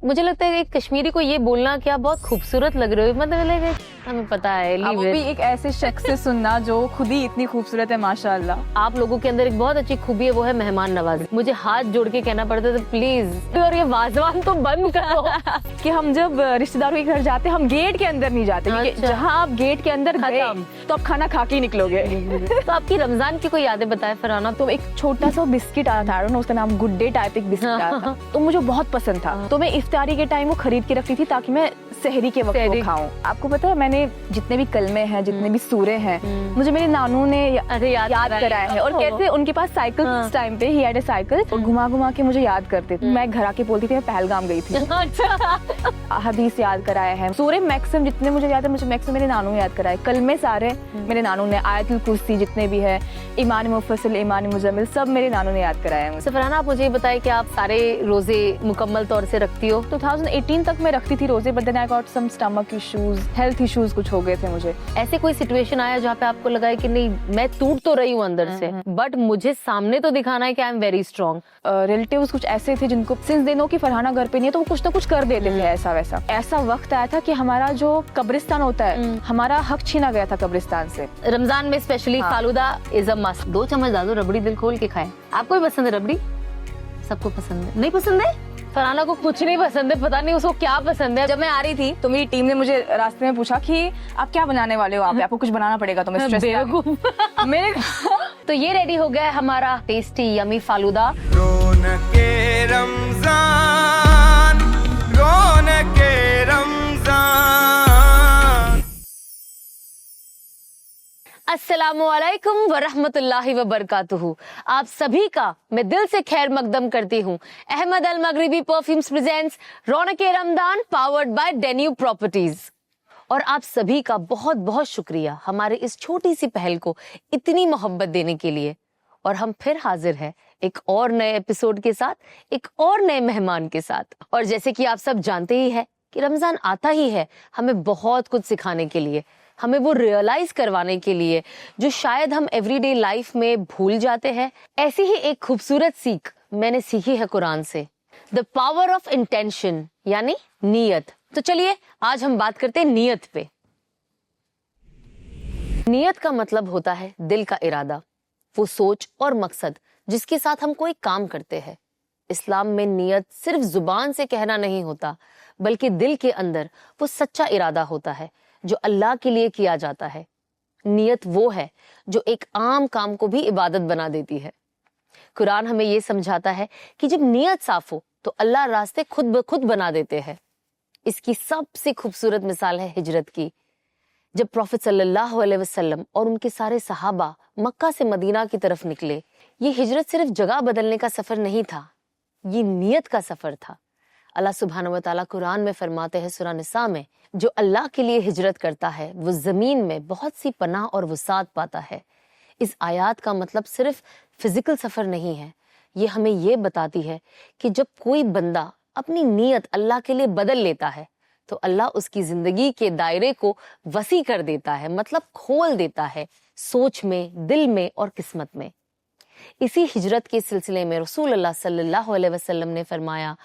मुझे लगता है कि कश्मीरी को ये बोलना कि आप बहुत खूबसूरत लग रहे हो, मतलब हमें पता है। वो भी एक ऐसे शख्स से सुनना जो खुद ही इतनी खूबसूरत है माशाअल्लाह। आप लोगों के अंदर एक बहुत अच्छी खूबी है, वो है मेहमान नवाजी। मुझे हाथ जोड़ के कहना पड़ता था प्लीज और ये वाजवान तो बंद करो। कि हम जब रिश्तेदारों के घर जाते हम गेट के अंदर नहीं जाते, क्योंकि अच्छा। जहाँ आप गेट के अंदर गए तो आप खाना खा के ही निकलोगे। तो आपकी रमजान की कोई यादें बताए फरहाना। तो एक छोटा सा बिस्किट आया था, उसका नाम गुड डे टाइप एक बिस्किट आया था, तो मुझे बहुत पसंद था। तो मैं इफ्तारी के टाइम वो खरीद के रखती थी ताकि मैं सहरी के वक्त वो खाऊं। आपको पता है मैंने जितने भी कलमे हैं, जितने भी सूरे हैं, मुझे मेरे नानू ने याद कराए हैं। और कैसे उनके पास साइकिल उस टाइम पे ही साइकिल, और घुमा घुमा के मुझे याद करते थे। मैं घर आके बोलती थी मैं पहलगाम गई थी। हदीस याद कराए हैं, सूरे मैक्सिमम जितने मुझे याद है, मुझे मैक्सिमम मेरे नानू ने याद कराए। कलमे सारे मेरे नानू ने, आयतुल कुर्सी जितने भी है, ईमान मुफस्सिल, ईमान मुजम्मिल, सब मेरे नानू ने याद कराए हैं। फरहाना आप मुझे बताएं कि आप सारे रोजे मुकम्मल तौर से रखती हो। 2018 तक मैं रखती थी रोजे, but then I got some stomach issues, health issues कुछ हो गए थे मुझे। ऐसे कोई सिचुएशन आया जहाँ पे आपको लगा है कि नहीं मैं टूट तो रही हूँ अंदर से, बट मुझे सामने तो दिखाना है कि I am very strong. Relatives कुछ ऐसे थे जिनको सिंस दिनों की फरहाना घर पे नहीं है, तो वो कुछ ना कुछ कर देते थे ऐसा वैसा। ऐसा वक्त आया था कि हमारा जो कब्रिस्तान होता है, हमारा हक छीना गया था कब्रिस्तान से। रमजान में specially falooda is a must. 2 चम्मच डालो, रबड़ी दिल खोल के खाए। आपको भी पसंद है रबड़ी? सबको पसंद है? नहीं पसंद है? फरहाना को कुछ नहीं पसंद है, पता नहीं उसको क्या पसंद है। जब मैं आ रही थी तो मेरी टीम ने मुझे रास्ते में पूछा कि आप क्या बनाने वाले हो, आपको कुछ बनाना पड़ेगा। तो मैं स्ट्रेस मेरे तो ये रेडी हो गया है हमारा टेस्टी यमी फालूदा। रौनके रमजान, रौनके रमजान। अस्सलामुअलैकुम वरहमतुल्लाहि वबरकातुहू। आप सभी का मैं दिल से खैर मकदम करती हूँ। Ahmed Al Maghribi perfumes presents रौनके Ramzan powered by Danube properties. और आप सभी का बहुत बहुत शुक्रिया हमारे इस छोटी सी पहल को इतनी मोहब्बत देने के लिए। और हम फिर हाजिर हैं एक और नए एपिसोड के साथ, एक और नए मेहमान के साथ। और जैसे कि आप सब जानते ही है कि रमजान आता ही है हमें बहुत कुछ सिखाने के लिए, हमें वो रियलाइज करवाने के लिए जो शायद हम एवरीडे लाइफ में भूल जाते हैं। ऐसी ही एक खूबसूरत सीख मैंने सीखी है कुरान से, द पावर ऑफ इंटेंशन, यानी नीयत। तो चलिए आज हम बात करते हैं नीयत पे। नीयत का मतलब होता है दिल का इरादा, वो सोच और मकसद जिसके साथ हम कोई काम करते हैं। इस्लाम में नीयत सिर्फ जुबान से कहना नहीं होता, बल्कि दिल के अंदर वो सच्चा इरादा होता है जो अल्लाह के लिए किया जाता है। नीयत वो है जो एक आम काम को भी इबादत बना देती है। कुरान हमें ये समझाता है कि जब नीयत साफ हो तो अल्लाह रास्ते खुद ब खुद बना देते हैं। इसकी सबसे खूबसूरत मिसाल है हिजरत की। जब प्रॉफिट सल्लल्लाहु अलैहि वसल्लम और उनके सारे सहाबा मक्का से मदीना की तरफ निकले, ये हिजरत सिर्फ जगह बदलने का सफर नहीं था, ये नीयत का सफर था। अल्लाह सुब्हानहू व तआला कुरान में फरमाते हैं सूरह निसा में, जो अल्लाह के लिए हिजरत करता है वो जमीन में बहुत सी पनाह और वसात पाता है। इस आयत का मतलब सिर्फ फिजिकल सफर नहीं है, ये हमें ये बताती है कि जब कोई बंदा अपनी नीयत अल्लाह के लिए बदल लेता है तो अल्लाह उसकी जिंदगी के दायरे को वसी कर देता है, मतलब खोल देता है सोच में, दिल में और किस्मत में। इसी हिजरत के सिलसिले में रसूल अल्लाह सल्लल्लाहु अलैहि वसल्लम ने फरमाया,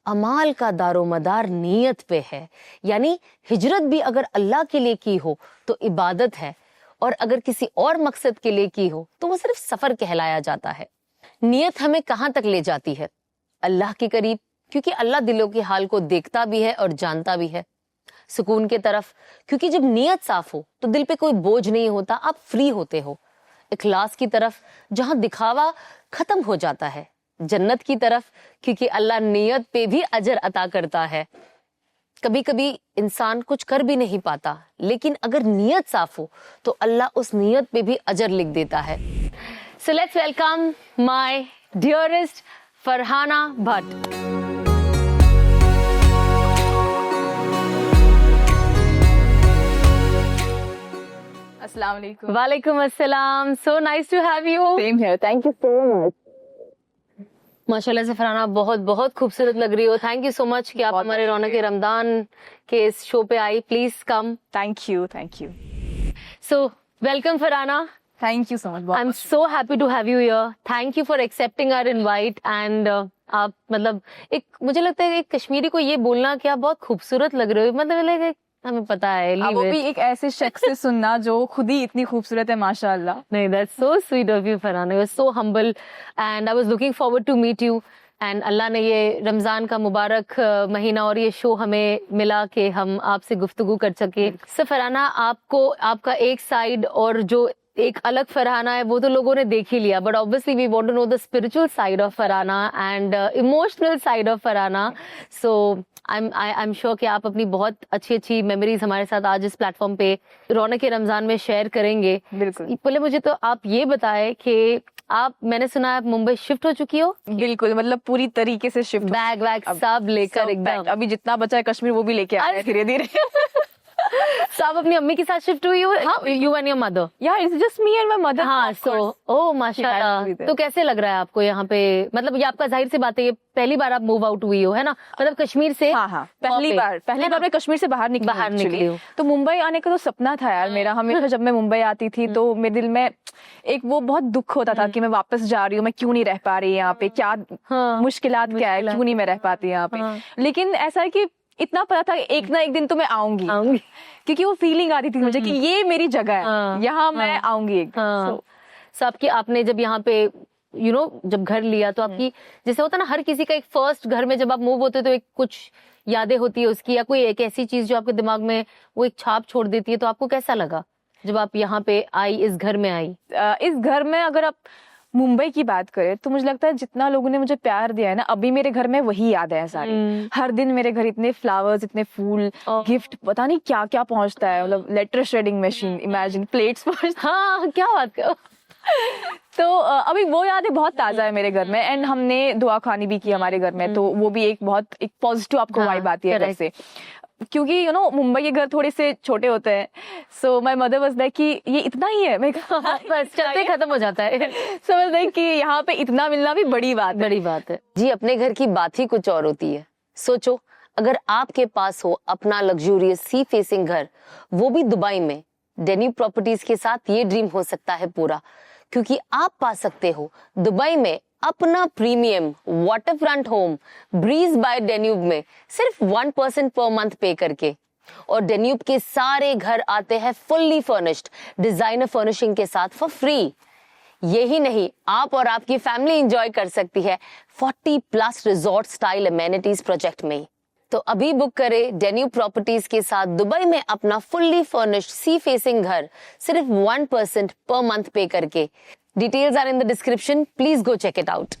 अमाल का दारोमदार नीयत पे है। यानी हिजरत भी अगर अल्लाह के लिए की हो तो इबादत है, और अगर किसी और मकसद के लिए की हो तो वो सिर्फ सफर कहलाया जाता है। नीयत हमें कहाँ तक ले जाती है? अल्लाह के करीब, क्योंकि अल्लाह दिलों के हाल को देखता भी है और जानता भी है। सुकून के तरफ, क्योंकि जब नीयत साफ हो तो दिल पे कोई बोझ नहीं होता, आप फ्री होते हो। इखलास की तरफ, जहां दिखावा खत्म हो जाता है। जन्नत की तरफ, क्योंकि अल्लाह नीयत पे भी अजर अता करता है। कभी कभी इंसान कुछ कर भी नहीं पाता, लेकिन अगर नीयत साफ हो तो अल्लाह उस नीयत पे भी अजर लिख देता है। So let's welcome my dearest Farhana Bhatt. अस्सलाम वालेकुम। वालेकुम अस्सलाम। So nice to have you. Same here, thank you so much. माशाल्लाह से फरहाना बहुत बहुत खूबसूरत लग रही हो। थैंक यू सो मच कि आप हमारे रौनक रमजान के इस शो पे आई। Please come. Thank you, thank you. So welcome Farhana. Thank you so much. I am so happy to have you here. Thank you for accepting our invite and आप मतलब एक मुझे लगता है कि कश्मीरी को ये बोलना कि आप बहुत खूबसूरत लग रहे हो, मतलब like हमें पता है वो भी एक ऐसे शख्स से सुनना जो खुद ही इतनी खूबसूरत है माशाअल्लाह। नहीं, that's so sweet of you Farhana, you were so humble and I was looking forward to meet you and अल्लाह ने ये रमज़ान का मुबारक महीना और ये शो हमें मिला कि हम आपसे गुफ्तगू कर सके। सो फरहाना, आपको आपका एक साइड और जो एक अलग फरहाना है वो तो लोगों ने देख ही लिया, but obviously we want to know the spiritual side of Farhana and emotional side of Farhana. So I am sure कि आप अपनी बहुत अच्छी अच्छी मेमोरीज हमारे साथ आज इस प्लेटफॉर्म पे रौनक के रमजान में शेयर करेंगे। बिल्कुल। पहले मुझे तो आप ये बताएं कि आप, मैंने सुना है आप मुंबई शिफ्ट हो चुकी हो? बिल्कुल, मतलब पूरी तरीके से शिफ्ट, बैग वैग सब लेकर एकदम। अभी जितना बचा है कश्मीर वो भी लेके आ रहे हैं धीरे धीरे। तो आप अपनी अम्मी के साथ शिफ्ट हुई हो? You and your mother? Yeah it's just me and my mother. हाँ, सो ओ माशाल्लाह। तो कैसे लग रहा है आपको यहाँ पे? मतलब ये आपका जाहिर सी बात है, ये पहली बार आप मूव आउट हुई हो, है ना? मतलब कश्मीर से? हाँ, पहली बार मैं कश्मीर से बाहर निकली हूँ। तो मुंबई आने का तो सपना था यार मेरा हमेशा। जब मैं मुंबई आती थी तो मेरे दिल में एक वो बहुत दुख होता था कि मैं वापस जा रही हूँ, मैं क्यों नहीं रह पा रही यहाँ पे, क्या मुश्किलात क्या है, क्यों नहीं मैं रह पाती यहाँ पे। लेकिन ऐसा है कि इतना पता था एक ना एक दिन तो मैं आऊंगी, क्योंकि वो फीलिंग आती थी मुझे कि ये मेरी जगह है, यहाँ मैं आऊंगी एक दिन। सो आपकी, आपने जब यहाँ पे जब घर लिया तो आपकी, जैसे होता ना हर किसी का एक फर्स्ट घर में जब आप मूव होते तो एक कुछ यादें होती है उसकी, या कोई एक ऐसी चीज जो आपके दिमाग में वो एक छाप छोड़ देती है, तो आपको कैसा लगा जब आप यहाँ पे आई, इस घर में आई? इस घर में अगर आप मुंबई की बात करें तो मुझे लगता है जितना लोगों ने मुझे प्यार दिया है ना, अभी मेरे घर में वही याद है सारी। हर दिन मेरे घर इतने फ्लावर्स, इतने फूल, गिफ्ट, पता नहीं क्या क्या पहुंचता है, मतलब letter shredding machine, imagine, plates पहुंचता। हाँ, क्या बात करो। तो अभी वो यादें बहुत ताजा है मेरे घर में। एंड हमने दुआ खानी भी की हमारे घर में, तो वो भी एक बहुत एक पॉजिटिव आपको वाइब आती है घर से, क्योंकि मुंबई के घर थोड़े से छोटे होते हैं। So my mother was like कि ये इतना ही है, मैं बस चलते खत्म हो जाता है। समझ लाइक कि यहाँ पे इतना मिलना भी बड़ी बात है। जी, अपने घर की बात ही कुछ और होती है। सोचो, अगर आपके पास हो अपना लग्जूरियस सी फेसिंग घर, वो भी दुबई में, डेन्यूब प्रॉपर्टीज के साथ ये ड्रीम हो सकता है पूरा, क्योंकि आप पा सकते हो दुबई में अपना premium waterfront home breeze by Danube में सिर्फ 1% पर मंथ पे करके। और डेन्यूब के सारे घर आते हैं फुल्ली फर्निश्ड डिजाइनर फर्निशिंग के साथ फॉर फ्री। यही नहीं, आप और आपकी फैमिली एंजॉय कर सकती है 40+ रिजॉर्ट स्टाइल अमेनिटीज प्रोजेक्ट में। तो अभी बुक करें डेन्यूब प्रॉपर्टीज के साथ दुबई में अपना फुल्ली फर्निश्ड सी फेसिंग घर सिर्फ 1% पर मंथ पे करके। Details are in the description, please go check it out.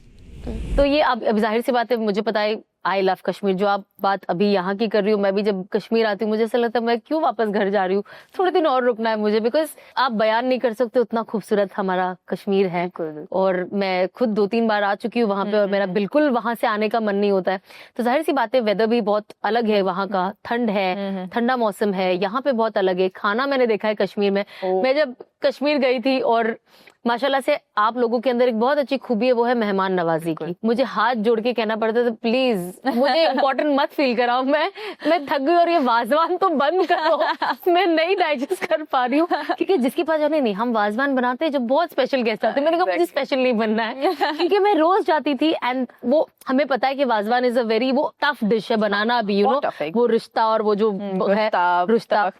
तो ये अब जाहिर सी बात है, मुझे पता है आई लव कश्मीर, जो आप बात अभी यहाँ की कर रही हूँ, मैं भी जब कश्मीर आती हूँ मुझे ऐसा लगता है मैं क्यों वापस घर जा रही हूँ, थोड़े दिन और रुकना है मुझे, बिकॉज आप बयान नहीं कर सकते उतना खूबसूरत हमारा कश्मीर है। और मैं खुद 2-3 बार आ चुकी हूँ वहाँ पे और मेरा बिल्कुल वहां से आने का मन नहीं होता है। तो जाहिर सी बात है, वेदर भी बहुत अलग है वहाँ का, ठंड है, ठंडा मौसम है, यहाँ पे बहुत अलग है। खाना मैंने देखा है कश्मीर में, मैं जब कश्मीर गई थी, और माशाल्लाह से आप लोगों के अंदर एक बहुत अच्छी खूबी है, वो है मेहमान नवाजी की। मुझे हाथ जोड़ के कहना पड़ता था, प्लीज मुझे इम्पोर्टेंट मत फील कराओ, मैं थक गई और ये वाजवान तो बंद करो, मैं नहीं डाइजेस्ट कर पा रही हूँ। क्योंकि जिसके पास जाने नहीं, हम वाजवान बनाते हैं जब बहुत स्पेशल गेस्ट आते हैं। मैंने कहा मुझे स्पेशल नहीं बनना है, क्योंकि मैं रोज जाती थी एंड वो हमें पता है कि वाजवान इज अ वेरी वो टफ डिश है बनाना भी, वो रिश्ता और वो जो है रिश्ता।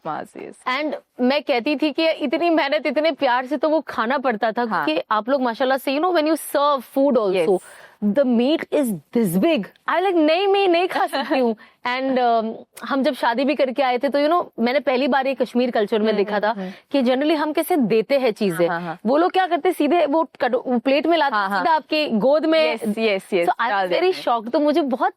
एंड मैं कहती थी कि इतनी मेहनत इतने प्यार से तो वो खाना पड़ता था, क्योंकि आप लोग माशाल्लाह से when you serve food also the meat is this big, I like नहीं, मैं नहीं खा सकती हूँ। एंड हम जब शादी भी करके आए थे तो मैंने पहली बार ये कश्मीर कल्चर में देखा था कि जनरली हम कैसे देते हैं चीजें। वो लोग क्या करते, सीधे वो प्लेट में लाते सीधा आपके गोद में। सो आई एम वेरी शॉक्ड, तो मुझे बहुत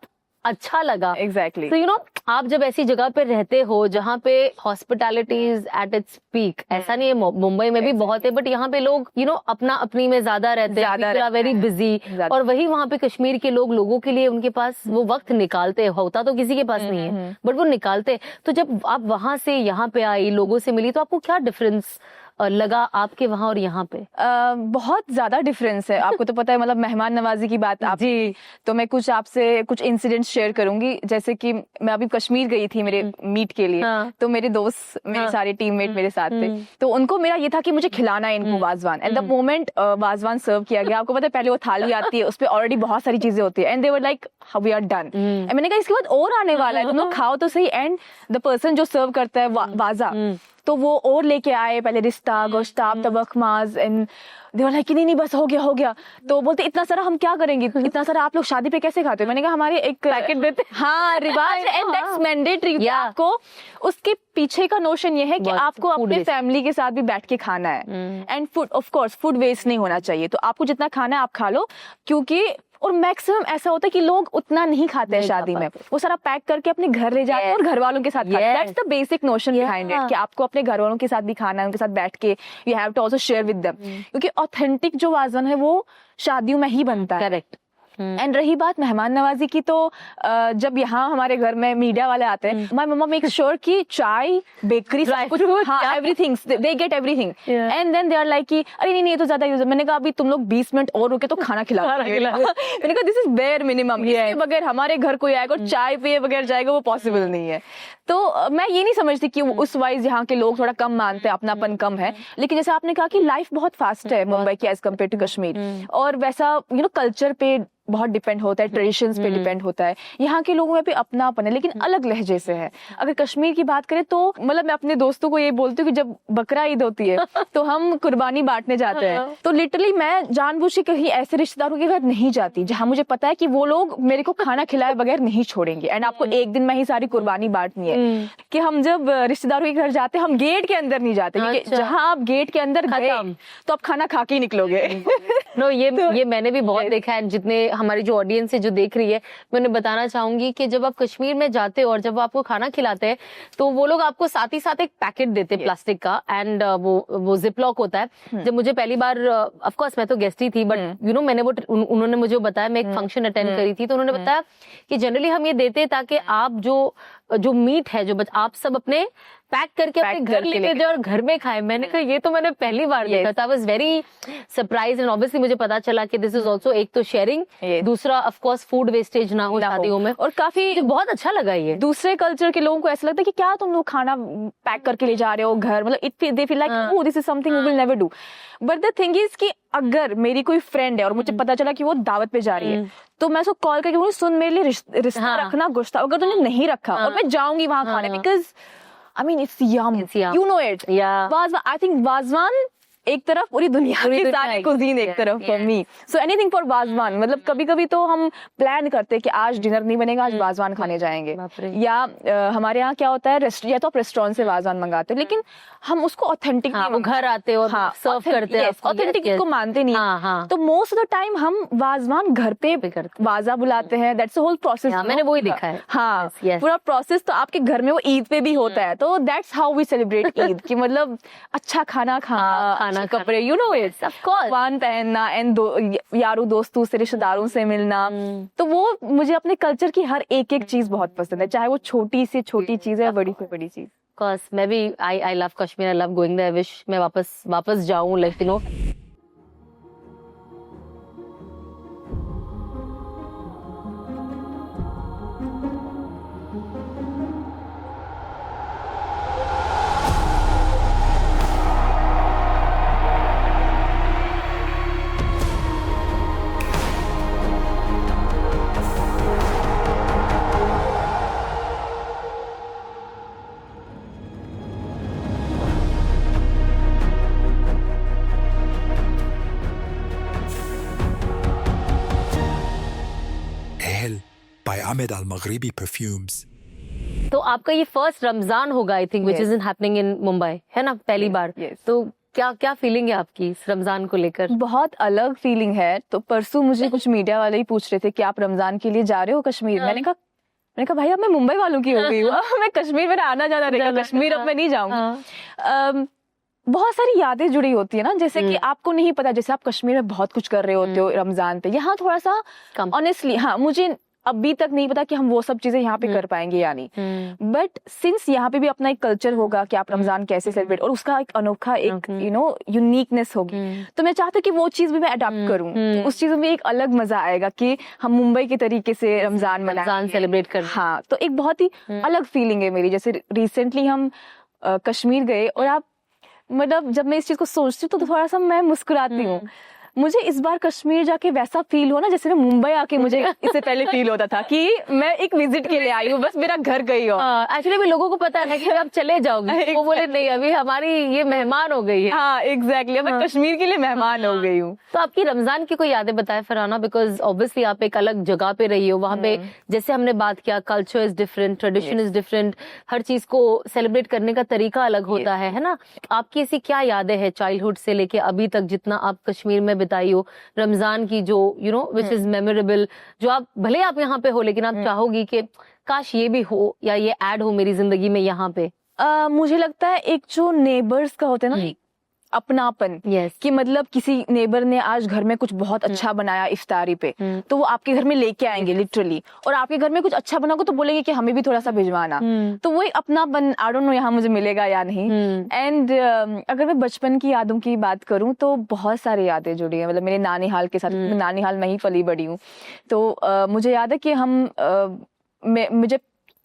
अच्छा लगा। एग्जैक्टली। तो आप जब ऐसी जगह पे रहते हो जहाँ पे hospitality is at its peak, ऐसा नहीं है मुंबई में भी बहुत है, बट यहाँ पे लोग अपना अपनी में ज्यादा रहते हैं, वेरी बिजी। और वही वहाँ पे कश्मीर के लोगों के लिए उनके पास वो वक्त निकालते हैं, होता तो किसी के पास नहीं है बट वो निकालते। तो जब आप वहां से यहाँ पे आई, लोगों से मिली, तो आपको क्या डिफरेंस लगा आपके वहाँ और यहाँ पे? बहुत ज्यादा डिफरेंस है। आपको तो पता है, मतलब मेहमान नवाजी की बात आप जी। तो मैं कुछ आपसे कुछ इंसिडेंट्स शेयर करूंगी। जैसे कि मैं अभी कश्मीर गई थी मेरे मीट के लिए, हाँ। तो मेरे दोस्त, मेरे हाँ। सारे टीममेट मेरे साथ थे, तो उनको मेरा ये था कि मुझे खिलाना है इनको wazwan. At the moment wazwan serve किया गया, आपको पता है पहले वो थाली आती है, उस पे ऑलरेडी बहुत सारी चीजें होती है, and they were like we are done. मैंने कहा इसके बाद और आने वाला है, तुम लोग खाओ तो सही। एंड द पर्सन जो सर्व करता है वाजा, तो वो और लेके आए, पहले रिश्ता, गोश्ताब, तबख माज, एंड दे वर लाइक नहीं नहीं बस हो गया। तो बोलते इतना सारा हम क्या करेंगे, इतना सारा आप लोग शादी पे कैसे खाते हो? मैंने कहा हमारे एक पैकेट देते, हाँ रिवाज है, एंड दैट्स मैंडेटरी। आपको उसके पीछे का नोशन ये है कि आपको अपने फैमिली के साथ भी बैठ के खाना है, and food of course food waste नहीं होना चाहिए। तो आपको जितना खाना है आप खा लो, क्योंकि और मैक्सिमम ऐसा होता है कि लोग उतना नहीं खाते हैं शादी में, वो सारा पैक करके अपने घर ले जाते हैं और घर वालों के साथ खाते हैं। That's the basic notion behind it, कि आपको अपने घर वालों के साथ भी खाना है, उनके साथ बैठ के you have to also share with them, क्योंकि ऑथेंटिक जो वाजन है वो शादियों में ही बनता है। करेक्ट। एंड रही बात मेहमान नवाजी की, तो जब यहाँ हमारे घर में मीडिया वाले आते हैं, माय मम्मा मेक श्योर कि चाय, बेकरी, सब कुछ, हाँ everything, they get everything, and then they are like कि अरे नहीं ये तो ज्यादा यूज है। मैंने कहा अभी तुम लोग 20 मिनट और रुके तो खाना खिला मैंने कहा दिस इज बेयर मिनिमम, इसके बगैर हमारे घर कोई आएगा और चाय पिए बगैर जाएगा, वो पॉसिबल नहीं है। तो मैं ये नहीं समझती कि उस वाइज यहाँ के लोग थोड़ा कम मानते हैं, अपनापन कम है, लेकिन जैसे आपने कहा कि लाइफ बहुत फास्ट है मुंबई की एज कम्पेयर टू कश्मीर, और वैसा कल्चर पे बहुत डिपेंड होता है, ट्रेडिशंस पे डिपेंड होता है। यहाँ के लोगों में भी अपनापन है, लेकिन अलग लहजे से है। अगर कश्मीर की बात करें तो मतलब मैं अपने दोस्तों को ये बोलती हूँ कि जब बकरा ईद होती है तो हम कुर्बानी बांटने जाते हैं, तो लिटरली मैं जानबूझ के कहीं ऐसे रिश्तेदारों के घर नहीं जाती जहाँ मुझे पता है कि वो लोग मेरे को खाना खिलाए बगैर नहीं छोड़ेंगे, एंड आपको एक दिन में ही सारी कुर्बानी बांटनी है। कि हम जब रिश्तेदारों के घर जाते हैं, हम गेट के अंदर नहीं जाते, क्योंकि जहाँ आप गेट के अंदर गए तो आप खाना खा के ही निकलोगे। नो ये मैंने भी बहुत देखा है। जितने हमारी जो ऑडियंस है जो देख रही है, मैं उन्हें बताना चाहूंगी कि जब आप कश्मीर में जाते हो और जब आपको खाना खिलाते हैं, तो वो लोग आपको साथ ही साथ एक पैकेट देते हैं प्लास्टिक का, एंड वो जिप लॉक होता है। जब मुझे पहली बार, ऑफ कोर्स मैं तो गेस्ट ही थी, बट मैंने उन्होंने मुझे बताया, मैं एक फंक्शन अटेंड करी थी, तो उन्होंने बताया कि जनरली हम ये देते हैं ताकि आप जो मीट है जो आप सब अपने पैक करके अपने घर लेके जाओ और घर में खाए। मैंने कहा ये तो मैंने पहली बार देखा था। I was very surprise, and obviously मुझे पता चला कि दिस इज आल्सो एक तो शेयरिंग, दूसरा ऑफ कोर्स फूड वेस्टेज ना हो शादियों में, और काफी बहुत अच्छा लगा ये। दूसरे कल्चर के लोगों को ऐसा लगता है कि क्या तुम लोग खाना पैक करके ले जा रहे हो घर, मतलब they feel like oh this is something we will never do. But the thing is कि अगर मेरी कोई फ्रेंड है और मुझे पता चला कि वो दावत पे जा रही है, तो मैं उसको कॉल करके बोलूं सुन मेरे लिए रिश्ता रखना गोश्त, अगर तुमने नहीं रखा और मैं जाऊंगी वहां खाने, because I mean, it's yum. You know it. Yeah. I think wazwan एक तरफ, पूरी दुनिया की सारी कुजीन एक तरफ for me. So anything for wazwan. मतलब कभी कभी तो हम प्लान करते हैं कि आज डिनर नहीं बनेगा, आज वाजवान खाने जाएंगे, या हमारे यहाँ क्या होता है, या तो आप रेस्टोरेंट से वाजवान मंगाते हैं, लेकिन हम उसको ऑथेंटिक वो घर आते और सर्व करते हैं, ऑथेंटिक को मानते नहीं। तो मोस्ट ऑफ द टाइम हम वाजवान घर पे वाजा बुलाते हैं, दैट्स द होल प्रोसेस। मैंने वही देखा है। हाँ, पूरा प्रोसेस तो आपके घर में वो ईद पे भी होता है, तो that's how we celebrate Eid, कि मतलब अच्छा खाना खाना, कपड़े, you know it's of course, वान पहनना, एंड यारों दोस्तों से, रिश्तेदारों से मिलना। तो वो मुझे अपने कल्चर की हर एक चीज बहुत पसंद है, चाहे वो छोटी से छोटी चीज है, बड़ी से बड़ी चीज। कोर्स मैं भी I love Kashmir, I love going there, wish मैं वापस जाऊं, like you know. by Ahmed Al Maghribi Perfumes. तो आपका ये फर्स्ट रमजान होगा I think which is happening in Mumbai, है ना, पहली बार। तो क्या फीलिंग है आपकी इस रमजान को लेकर? बहुत अलग फीलिंग है। तो परसों मुझे कुछ मीडिया वाले ही पूछ रहे थे कि आप रमजान के लिए जा रहे हो कश्मीर। मैंने कहा भाई अब मैं मुंबई वालों की हो गई हूँ, मैं कश्मीर में आना जाना रहेगा, कश्मीर अब मैं नहीं जाऊंगी। बहुत सारी यादें जुड़ी होती है ना, जैसे कि आपको नहीं पता, जैसे आप कश्मीर में बहुत कुछ कर रहे होते हो रमजान पे, यहाँ थोड़ा सा ऑनेस्टली, हाँ मुझे अभी तक नहीं पता कि हम वो सब चीजें यहाँ पे कर पाएंगे या नहीं, बट सिंस यहाँ पे भी अपना एक कल्चर होगा कि आप रमजान कैसे सेलिब्रेट, और उसका एक अनोखा एक यूनिकनेस होगी, तो मैं चाहती हूँ कि वो चीज भी मैं अडॉप्ट करूँ। तो उस चीज में एक अलग मजा आएगा कि हम मुंबई के तरीके से रमजान सेलिब्रेट कर। हाँ, तो एक बहुत ही अलग फीलिंग है मेरी। जैसे रिसेंटली हम कश्मीर गए, और आप मतलब जब मैं इस चीज को सोचती हूँ तो थोड़ा सा मैं मुस्कुराती हूँ। मुझे इस बार कश्मीर जाके वैसा फील हो ना जैसे मैं मुंबई आके मुझे इससे पहले फील होता था कि मैं एक विजिट के लिए आई हूँ, बस मेरा घर गई हो। एक्चुअली भी लोगों को पता है कि आप चले जाओगे, वो बोले नहीं अभी हमारी ये मेहमान हो गई है। हाँ एग्जैक्टली, मैं कश्मीर के लिए मेहमान हो गई हूँ। तो आपकी रमजान की कोई यादें बताए फरहाना, बिकॉज ऑब्वियसली आप एक अलग जगह पे रही हो, वहाँ पे जैसे हमने बात किया culture is different, tradition is different, हर चीज को सेलिब्रेट करने का तरीका अलग होता है ना। आपकी ऐसी क्या यादें हैं चाइल्डहुड से लेके अभी तक, जितना आप कश्मीर में बिताई हो, रमजान की जो विच इज मेमोरेबल, जो आप भले आप यहाँ पे हो लेकिन आप चाहोगी कि काश ये भी हो या ये ऐड हो मेरी जिंदगी में यहाँ पे? मुझे लगता है एक जो नेबर्स का होता है ना, अपनापन, कि मतलब किसी नेबर ने आज घर में कुछ बहुत अच्छा बनाया इफ्तारी पे, तो वो आपके घर में लेके आएंगे लिटरली, और आपके घर में कुछ अच्छा बनाओगे तो बोलेंगे कि हमें भी थोड़ा सा भिजवाना। तो वो एक अपनापन, आई डोंट नो यहाँ मुझे मिलेगा या नहीं। एंड अगर मैं बचपन की यादों की बात करूँ तो बहुत सारी यादें जुड़ी हैं, मतलब मेरे नानी हाल के साथ। मैं नानी हाल में ही पली बड़ी हूँ, तो मुझे याद है कि मुझे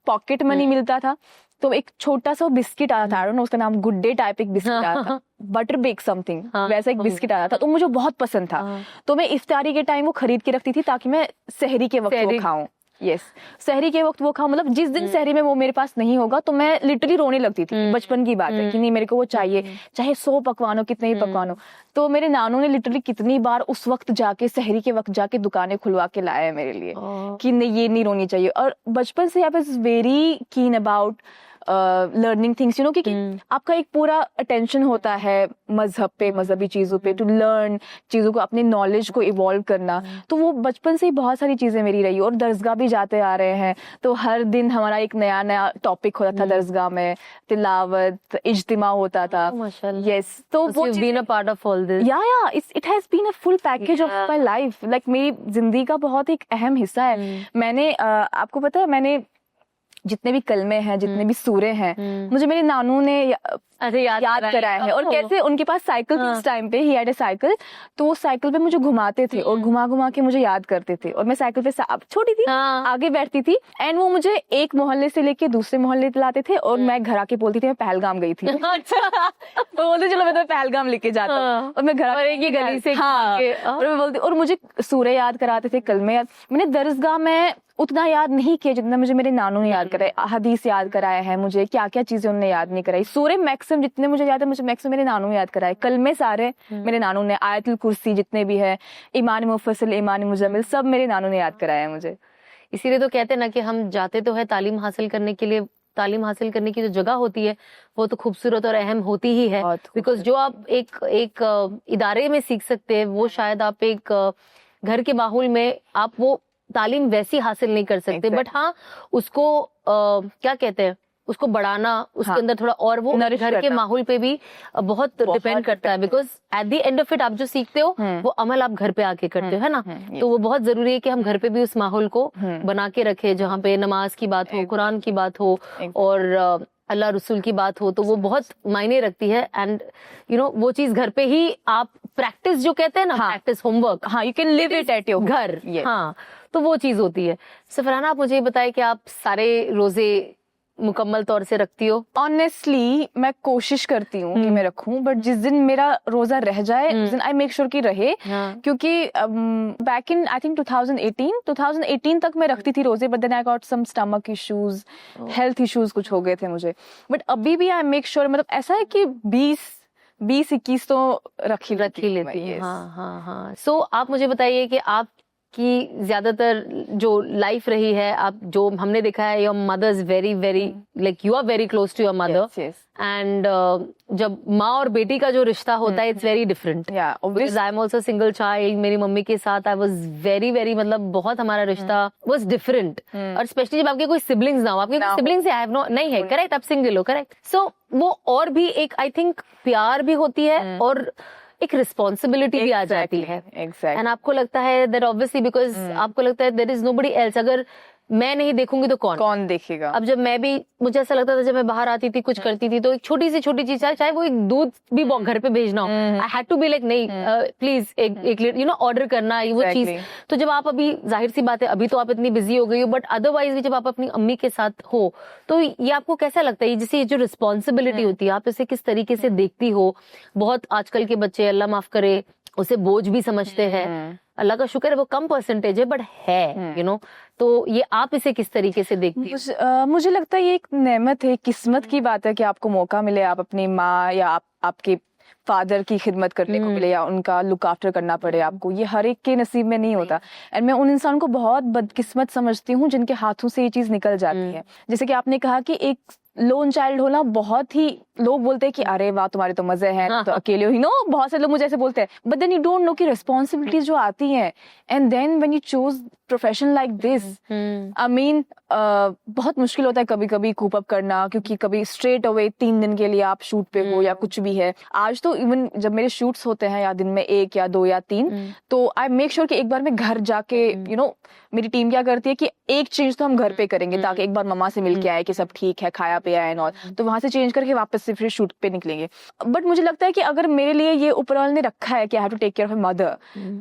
पॉकेट मनी मिलता था, तो एक छोटा सा बिस्किट आया था, आई डोंट नो उसका नाम, गुड डे टाइप एक बिस्किट आया था, बटर बेक समथिंग, वैसा एक बिस्किट आया था, तो मुझे बहुत पसंद था। तो मैं इफ्तारी के टाइम वो खरीद के रखती थी ताकि मैं सहरी के वक्त वो खाऊं। सहरी के वक्त वो खाऊं, मतलब जिस दिन सहरी में वो मेरे पास नहीं होगा तो मैं लिटरली रोने लगती थी। बचपन की बात है कि नहीं मेरे को वो चाहिए, चाहे 100 पकवान हो, कितने ही पकवान हो। तो मेरे नानू ने लिटरली कितनी बार उस वक्त जाके, सहरी के वक्त जाके दुकानें खुलवा के लाया है मेरे लिए कि नहीं ये नहीं रोनी चाहिए। और बचपन से I was very keen about learning things, कि आपका एक पूरा अटेंशन होता है मजहब पे, मजहबी चीजों पे, टू लर्न चीजों को, अपने नॉलेज को इवॉल्व करना। तो वो बचपन से ही बहुत सारी चीजें मेरी रही। और दरसगाह भी जाते आ रहे हैं, तो हर दिन हमारा एक नया नया टॉपिक होता था दरसगाह में, तिलावत, इज्तिमा होता था। यस, तो वो been a part of all this. Yeah it has been a full package of my life, like मेरी जिंदगी का बहुत एक अहम हिस्सा है। मैंने आपको पता है, मैंने जितने भी कलमे हैं, जितने भी सूरे हैं, मुझे मेरे नानू ने याद कराया है। और कैसे उनके पास साइकिल थी उस टाइम पे, ही हैड अ साइकिल, तो वो साइकिल पे मुझे घुमाते थे और घुमा घुमा के मुझे याद करते थे। और मैं साइकिल पे छोटी थी, आगे बैठती थी, एंड वो मुझे एक मोहल्ले से लेके दूसरे मोहल्ले लाते थे, और मैं घर आके बोलती थी मैं पहलगाम गई थी। तो बोलते चलो मैं तो पहलगाम लेके जाता हूँ, और मैं घर आके गली से और मैं बोलती, और मुझे सूरे याद कराते थे, कलमे याद। मैंने दरसगाह में उतना याद नहीं किया जितना मुझे मेरे नानू ने याद कराया, हदीस याद कराया है मुझे, क्या क्या चीजें उन्होंने याद नहीं कराई। सूरे मैक्सिमम जितने मुझे याद है, मुझे मैक्सिमम मेरे नानू ने याद कराए। कलमे सारे मेरे नानू ने, आयतुल कुर्सी जितने भी है, ईमान मुफस्सिल, ईमान मुजम्मिल, सब मेरे नानू ने याद कराया है मुझे। इसीलिए तो कहते हैं ना कि हम जाते तो है तालीम हासिल करने के लिए, तालीम हासिल करने की जो जगह होती है वो तो खूबसूरत और अहम होती ही है, बिकॉज जो आप एक इदारे में सीख सकते हैं वो शायद आप एक घर के माहौल में आप वो तालीम वैसी हासिल नहीं कर सकते। बट हाँ, उसको क्या कहते हैं, उसको बढ़ाना, उसके अंदर थोड़ा और वो घर के माहौल पे भी बहुत डिपेंड करता है, because at the end of it आप जो सीखते हो वो अमल आप घर पे आके करते हो, है ना। तो वो बहुत जरूरी है कि हम घर पे भी उस माहौल को बना के रखे जहाँ पे नमाज की बात हो, कुरान की बात हो और अल्लाह रसूल की बात हो, तो वो बहुत मायने रखती है। एंड वो चीज घर पे ही आप प्रैक्टिस, जो कहते हैं ना, practice homework, you can live it at your घर, हाँ, तो वो चीज होती है। फरहाना, आप मुझे ये बताए कि आप सारे रोजे मुकम्मल तौर से रखती हो? ऑनेस्टली मैं कोशिश करती हूँ कि मैं रखूं, बट जिस दिन मेरा रोजा रह जाए उस दिन आई मेक श्योर कि रहे, क्योंकि बैक इन आई थिंक 2018 तक मैं रखती थी रोजे, but then I got some stomach issues, health issues कुछ हो गए थे मुझे। बट अभी भी आई मेक श्योर, मतलब ऐसा है कि 20-21 तो रख ही लेती है। हाँ। सो आप मुझे बताइए कि आप की ज्यादातर जो लाइफ रही है, आप जो हमने देखा है, your mother is very very like you are very close to your mother, and जब माँ और बेटी का जो रिश्ता होता है it's very different. I am also single child, मेरी मम्मी के साथ आई वॉज वेरी वेरी, मतलब बहुत हमारा रिश्ता वॉज डिफरेंट। और स्पेशली जब आपके कोई सिबलिंग्स ना हो, आपके सिबलिंग्स नहीं है, करेक्ट, आप सिंगल हो, करेक्ट। सो वो और भी एक आई थिंक प्यार भी होती है और एक रिस्पॉन्सिबिलिटी भी आ जाती है। एग्जैक्टली एंड आपको लगता है दैट ऑब्वियसली बिकॉज आपको लगता है देयर इज नोबडी एल्स, अगर मैं नहीं देखूंगी तो कौन देखेगा। अब जब मैं भी, मुझे ऐसा लगता था जब मैं बाहर आती थी कुछ करती थी तो एक छोटी चीज चाहे वो एक दूध भी घर पे भेजना हो, I had to be like नहीं प्लीज एक ऑर्डर करना वो चीज। तो जब आप अभी, जाहिर सी बात है अभी तो आप इतनी बिजी हो गई हो, बट अदरवाइज भी जब आप अपनी अम्मी के साथ हो तो ये आपको कैसा लगता है, जैसे जो रिस्पॉन्सिबिलिटी होती है आप इसे किस तरीके से देखती हो? बहुत आजकल के बच्चे, अल्लाह माफ करे, उसे बोझ भी समझते हैं। अल्लाह का शुक्र है वो कम परसेंटेज है बट है, यू नो, तो ये आप इसे किस तरीके से देखती हो? मुझे लगता है ये एक नेमत है, किस्मत की बात है कि आपको मौका मिले, आप अपनी माँ या आपके फादर की खिदमत करने को मिले या उनका लुक आफ्टर करना पड़े आपको। ये हर एक के नसीब में नहीं होता। एंड मैं उन इंसान को बहुत बदकिस्मत समझती हूँ जिनके हाथों से ये चीज निकल जाती है। जैसे कि आपने कहा कि एक लोन चाइल्ड होना, बहुत ही लोग बोलते हैं कि अरे वाह तुम्हारे तो मजे हैं, तो अकेले हो, बहुत से लोग मुझे ऐसे बोलते हैं, but then you don't know कि रिस्पॉन्सिबिलिटीज जो आती हैं, and then when you choose profession like this, I mean बहुत मुश्किल होता है कभी कभी कूप अप करना, क्योंकि कभी स्ट्रेट अवे 3 दिन के लिए आप शूट पे हो या कुछ भी है। आज तो इवन जब मेरे शूट्स होते हैं या दिन में 1 या 2 या 3, तो आई मेक श्योर कि एक बार मैं घर जाके मेरी टीम क्या करती है कि एक चेंज तो हम घर पे करेंगे ताकि एक बार मम्मा से मिल के आए कि सब ठीक है, खाया पिया एंड ऑल, तो वहां से चेंज करके वापस से फिर शूट पे निकलेंगे। बट मुझे लगता है कि अगर मेरे लिए ये ऊपर वाले ने रखा है कि I have to take care of my mother,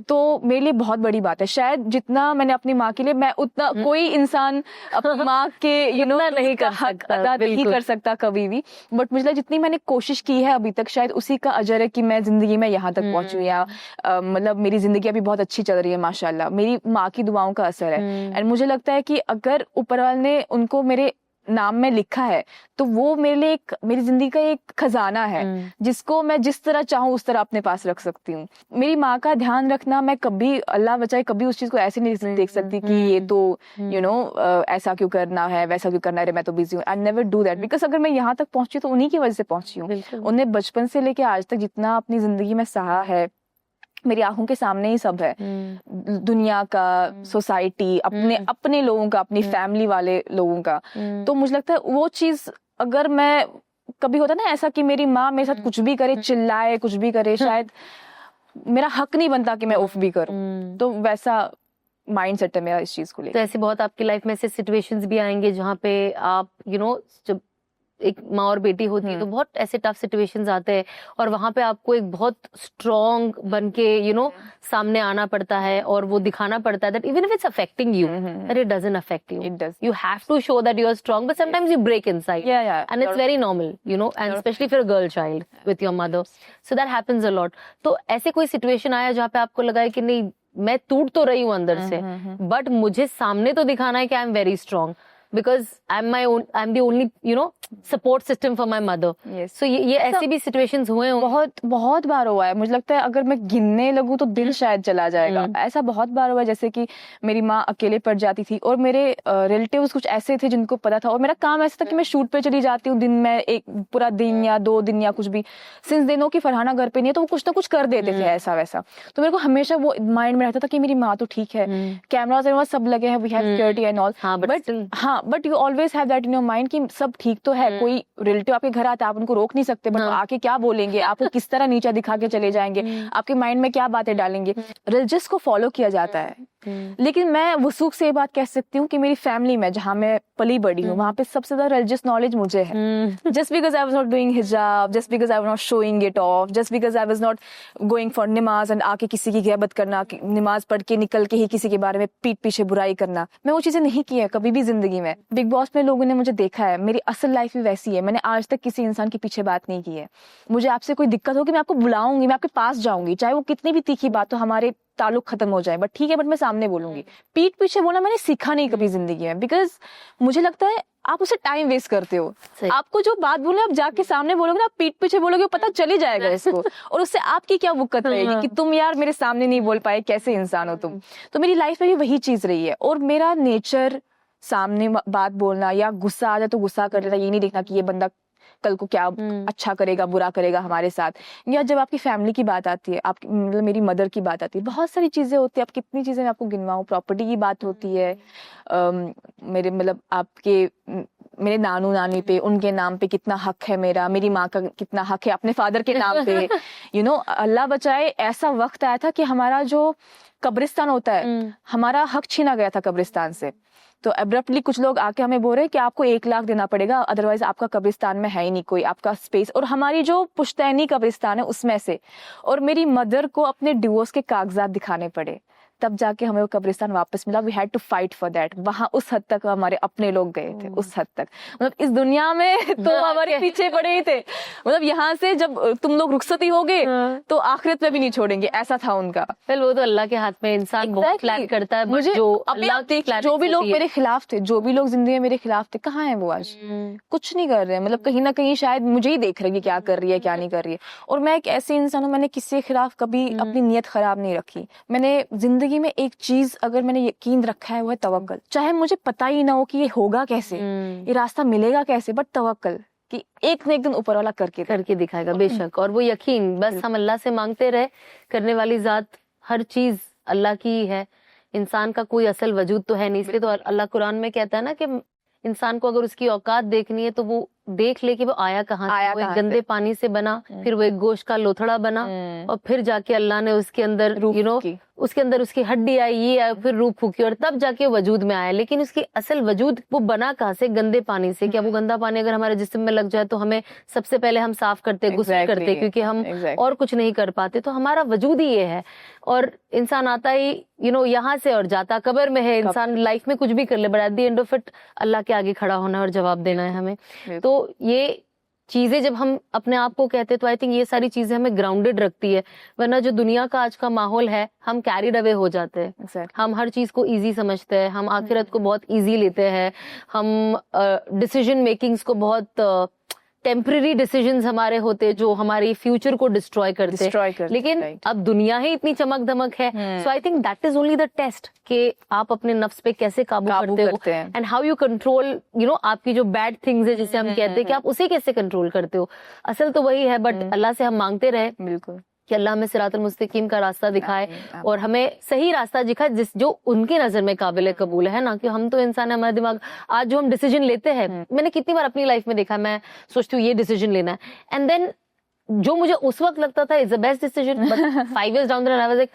तो मेरे लिए बहुत बड़ी बात है। शायद जितना मैंने अपनी माँ के लिए, मैं उतना कोई इंसान अपनी माँ के नहीं कर हक सकता, अदा नहीं बिल्कुल। कर सकता कभी भी। बट मुझे लगता है जितनी मैंने कोशिश की है अभी तक, शायद उसी का अजर है कि मैं जिंदगी में यहाँ तक पहुंची हूँ, या मतलब मेरी जिंदगी अभी बहुत अच्छी चल रही है माशाल्लाह। मेरी माँ की दुआओं का असर है। एंड मुझे लगता है कि अगर ऊपर वाले ने उनको मेरे नाम में लिखा है तो वो मेरे लिए मेरी जिंदगी का एक खजाना है जिसको मैं जिस तरह चाहूँ उस तरह अपने पास रख सकती हूँ। मेरी माँ का ध्यान रखना, मैं कभी, अल्लाह बचाए, कभी उस चीज को ऐसे नहीं देख सकती कि ये तो ऐसा क्यों करना है, वैसा क्यों करना है, मैं तो बिजी हूँ। I never do that, because अगर मैं यहाँ तक पहुंची तो उन्हीं की वजह से पहुंची हूँ। उन्हें बचपन से लेके आज तक जितना अपनी जिंदगी में सहा है, मेरी आंखों के सामने ही सब है, दुनिया का, सोसाइटी, अपने लोगों का, अपनी फैमिली वाले लोगों का। तो मुझे लगता है वो चीज, अगर मैं कभी होता ना ऐसा कि मेरी माँ मेरे साथ कुछ भी करे, चिल्लाए, कुछ भी करे, शायद मेरा हक नहीं बनता कि मैं ऑफ भी करूं। तो वैसा माइंड सेट है मेरा इस चीज को लेकर। तो ऐसे बहुत आपकी लाइफ में ऐसे सिचुएशंस भी आएंगे जहाँ पे आप जब एक माँ और बेटी होती है तो बहुत ऐसे टफ सिचुएशंस आते हैं और वहां पे आपको एक बहुत स्ट्रॉन्ग बन के सामने आना पड़ता है और वो दिखाना पड़ता है that even if it's affecting you, that it doesn't affect you. It does. You have to show that you are strong, but sometimes you break inside. Yeah. And it's very normal, and especially for a girl child with your mother. So that happens a lot. तो ऐसे कोई situation आया जहाँ पे आपको लगा है कि नहीं, मैं टूट तो रही हूँ अंदर से, बट मुझे सामने तो दिखाना है कि I am very strong because I'm the only support system for my mother. Yes. So ये ऐसे भी situations हुए हो? बहुत बार हुआ है। मुझे लगता है अगर मैं गिनने लगूं तो दिल शायद चला जाएगा। ऐसा बहुत बार हुआ है, जैसे कि मेरी माँ अकेले पड़ जाती थी और मेरे रिलेटिव्स कुछ ऐसे थे जिनको पता था, और मेरा काम ऐसा था कि मैं शूट पे चली जाती हूँ दिन में, एक पूरा दिन या 2 दिन या कुछ भी, सिंस दिनों की फरहाना घर पे नहीं है तो वो कुछ ना कुछ कर देते थे ऐसा वैसा। तो मेरे को हमेशा वो माइंड में रहता था कि मेरी माँ तो ठीक है, कैमरास सब लगे हैं, we have security and all, but you always have that in your mind कि सब ठीक तो है। कोई रिलेटिव आपके घर आता है, आप उनको रोक नहीं सकते, बट आके क्या बोलेंगे, आपको किस तरह नीचा दिखा के चले जाएंगे, आपके माइंड में क्या बातें डालेंगे। रिलीजियस को फॉलो किया जाता है, लेकिन मैं वसूख से ये बात कह सकती हूँ कि मेरी फैमिली में जहाँ मैं पली बड़ी हूँ वहाँ पे सबसे ज्यादा रिलीजियस नॉलेज मुझे है। Just because I was not doing hijab, just because I was not showing it off, just because I was not going for namaz and आके किसी की गियाबत करना, नमाज पढ़ के निकल के ही किसी के बारे में पीठ पीछे बुराई करना, मैं वो चीजें नहीं की है कभी भी जिंदगी में। बिग बॉस में लोगों ने मुझे देखा है, मेरी असल लाइफ भी वैसी है। मैंने आज तक किसी इंसान के पीछे बात नहीं की है। मुझे आपसे कोई दिक्कत होगी मैं आपको बुलाऊंगी, मैं आपके पास जाऊंगी, चाहे वो कितनी भी तीखी बात हो, हमारे ताल्लुक खत्म हो जाए, बट ठीक है, बट मैं सामने बोलूंगी। पीठ पीछे बोलना मैंने सीखा नहीं कभी जिंदगी में, बिकॉज मुझे लगता है आप उसे टाइम वेस्ट करते हो। आपको जो बात बोलना आप जाके सामने बोलोगे ना, आप पीठ पीछे बोलोगे, पता चली जाएगा इसको, और उससे आपकी क्या वुक्कत रहेगी कि तुम यार मेरे सामने नहीं बोल पाए, कैसे इंसान हो तुम। तो मेरी लाइफ में भी वही चीज रही है, और मेरा नेचर सामने बात बोलना, या गुस्सा आ जाए तो गुस्सा कर लेना, ये नहीं देखना कि ये बंदा कल को क्या अच्छा करेगा बुरा करेगा हमारे साथ। या जब आपकी फैमिली की बात आती है, आपकी मतलब मेरी मदर की बात आती है, बहुत सारी चीजें होती है। आप कितनी चीजें मैं आपको गिनवाऊं, प्रॉपर्टी की बात होती है, मेरे मतलब आपके मेरे नानू नानी पे, उनके नाम पे कितना हक है मेरा, मेरी माँ का कितना हक है अपने फादर के नाम पे। यू नो, अल्लाह बचाए, ऐसा वक्त आया था कि हमारा जो कब्रिस्तान होता है, हमारा हक छीना गया था कब्रिस्तान से। तो एब्रप्टली कुछ लोग आके हमें बोल रहे हैं कि आपको 1 लाख देना पड़ेगा, अदरवाइज आपका कब्रिस्तान में है ही नहीं कोई आपका स्पेस। और हमारी जो पुश्तैनी कब्रिस्तान है उसमें से, और मेरी मदर को अपने डिवोर्स के कागजात दिखाने पड़े, तब जाके हमें वो कब्रिस्तान वापस मिला। We had to fight for that. वहां उस हद तक हमारे अपने लोग गए थे, उस हद तक। मतलब इस दुनिया में तो हमारे पीछे पड़े ही थे। मतलब यहाँ से जब तुम लोग रुखसती हो गए तो आखिरत में भी नहीं छोड़ेंगे, ऐसा था उनका। फिर वो तो अल्लाह के हाथ में, इंसान बहुत प्लान करता है। मुझे जो अभी आप देखिए, जो भी लोग मेरे खिलाफ थे, जो भी लोग जिंदगी में मेरे खिलाफ थे, कहाँ है वो आज? कुछ नहीं कर रहे हैं। मतलब कहीं ना कहीं शायद मुझे ही देख रहे हैं कि क्या कर रही है क्या नहीं कर रही है। और मैं एक ऐसी इंसान हूँ, मैंने किसी के खिलाफ कभी अपनी नीयत खराब नहीं रखी। मैंने जिंदगी में एक चीज अगर मैंने यकीन रखा है वो है तवक्कल। चाहे मुझे पता ही ना हो कि ये होगा कैसे, ये रास्ता मिलेगा कैसे, बट तवक्कल कि एक न एक दिन ऊपर वाला करके दिखाएगा। बेशक। और वो यकीन बस हम अल्लाह से मांगते रहे। करने वाली जात हर चीज अल्लाह की ही है, इंसान का कोई असल वजूद तो है नहीं। इसलिए तो अल्लाह कुरान में कहता है ना कि इंसान को अगर उसकी औकात देखनी है तो वो देख ले कि वो आया कहाँ से। वो एक गंदे पानी से बना, फिर वो एक गोश्त का लोथड़ा बना, और फिर जाके अल्लाह ने उसके अंदर उसके अंदर उसकी हड्डी आई, ये आई, फिर रूह फूकी, और तब जाके वजूद में आया। लेकिन उसकी असल वजूद वो बना कहाँ से? गंदे पानी से। क्या वो गंदा पानी अगर हमारे जिस्म में लग जाए तो हमें सबसे पहले हम साफ करते, गुस्ल करते, क्योंकि हम और कुछ नहीं कर पाते। तो हमारा वजूद ही ये है। और इंसान आता ही यहाँ से और जाता कब्र में है। इंसान लाइफ में कुछ भी कर ले, but at the end of it Allah के आगे खड़ा होना और जवाब देना है हमें। तो ये चीजें जब हम अपने आप को कहते हैं तो आई थिंक ये सारी चीजें हमें ग्राउंडेड रखती है। वरना जो दुनिया का आज का माहौल है, हम कैरिड अवे हो जाते हैं। हम हर चीज को इजी समझते हैं, हम आखिरत को बहुत इजी लेते हैं, हम डिसीजन मेकिंग्स को बहुत टेम्पररी डिसीजंस हमारे होते जो हमारी फ्यूचर को डिस्ट्रॉय करते। लेकिन अब दुनिया ही इतनी चमक धमक है। So I think that is only the test कि आप अपने नफ्स पे कैसे काबू करते हो, एंड हाउ यू कंट्रोल आपकी जो बैड थिंग्स है जिसे हम कहते हैं कि आप उसे कैसे कंट्रोल करते हो। असल तो वही है। बट अल्लाह से हम मांगते रहे बिल्कुल कि अल्लाह हमें सिरातुल मुस्तकीम का रास्ता दिखाए और हमें सही रास्ता दिखाए जो उनकी नजर में काबिल कबूल है ना। कि हम तो इंसान है, हमारा दिमाग आज जो हम डिसीजन लेते हैं, मैंने कितनी बार अपनी लाइफ में देखा, मैं सोचती हूँ ये डिसीजन लेना है, एंड देन जो मुझे उस वक्त लगता था is the best decision, but 5 years down the line I was like,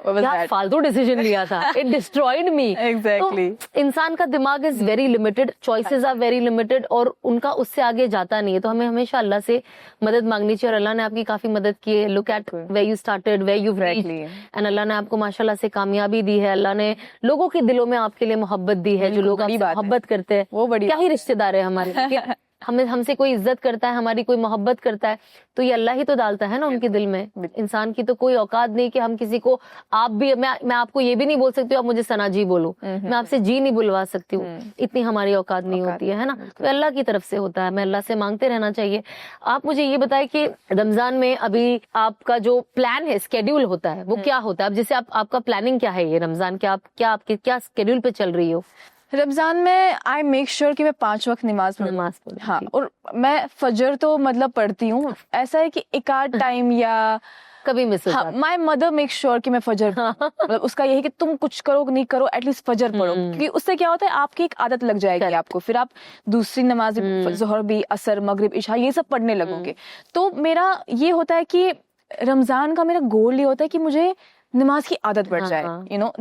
क्या फालतू डिसीजन लिया था, इट डिस्ट्रॉयड मी। एग्जैक्टली। इंसान का दिमाग is very limited, choices are very limited, और उनका उससे आगे जाता नहीं है। तो हमें हमेशा अल्लाह से मदद मांगनी चाहिए, और अल्लाह ने आपकी काफी मदद की है। Look at where you started, where you reached, and Allah ने आपको माशाल्लाह से कामयाबी दी है। अल्लाह ने लोगों के दिलों में आपके लिए मोहब्बत दी है। जो लोग आपसे मोहब्बत करते हैं वो क्या ही रिश्तेदार है हमारे। हमसे कोई इज्जत करता है, हमारी कोई मोहब्बत करता है, तो ये अल्लाह ही तो डालता है ना उनके दिल में। इंसान की तो कोई औकात नहीं कि हम किसी को, आप भी, मैं आपको ये भी नहीं बोल सकती हूँ आप मुझे सना जी बोलो, मैं आपसे जी नहीं बुलवा सकती हूँ, इतनी हमारी औकात नहीं होती है ना। तो अल्लाह की तरफ से होता है, हमें अल्लाह से मांगते रहना चाहिए। आप मुझे ये बताएं कि रमजान में अभी आपका जो प्लान है, स्केड्यूल होता है, वो क्या होता है? अब जैसे आपका प्लानिंग क्या है ये रमजान के, आपके क्या स्केड्यूल पे चल रही हो? रमजान में आई मेक श्योर कि मैं 5 वक्त नमाज पढ़ूं। हाँ, और मैं फजर तो मतलब पढ़ती हूँ। ऐसा है कि एक आध टाइम या कभी मिस हो जाता है। माय मदर मेक श्योर कि मैं फजर मतलब उसका यही कि तुम कुछ करो नहीं करो एटलीस्ट फजर पढ़ो, क्योंकि उससे क्या होता है आपकी एक आदत लग जाएगी आपको, फिर आप दूसरी नमाज जोहर भी, असर, मगरिब, इशा ये सब पढ़ने लगोगे। तो मेरा ये होता है कि रमजान का मेरा गोल ये होता है कि मुझे नमाज की आदत बढ़ जाए।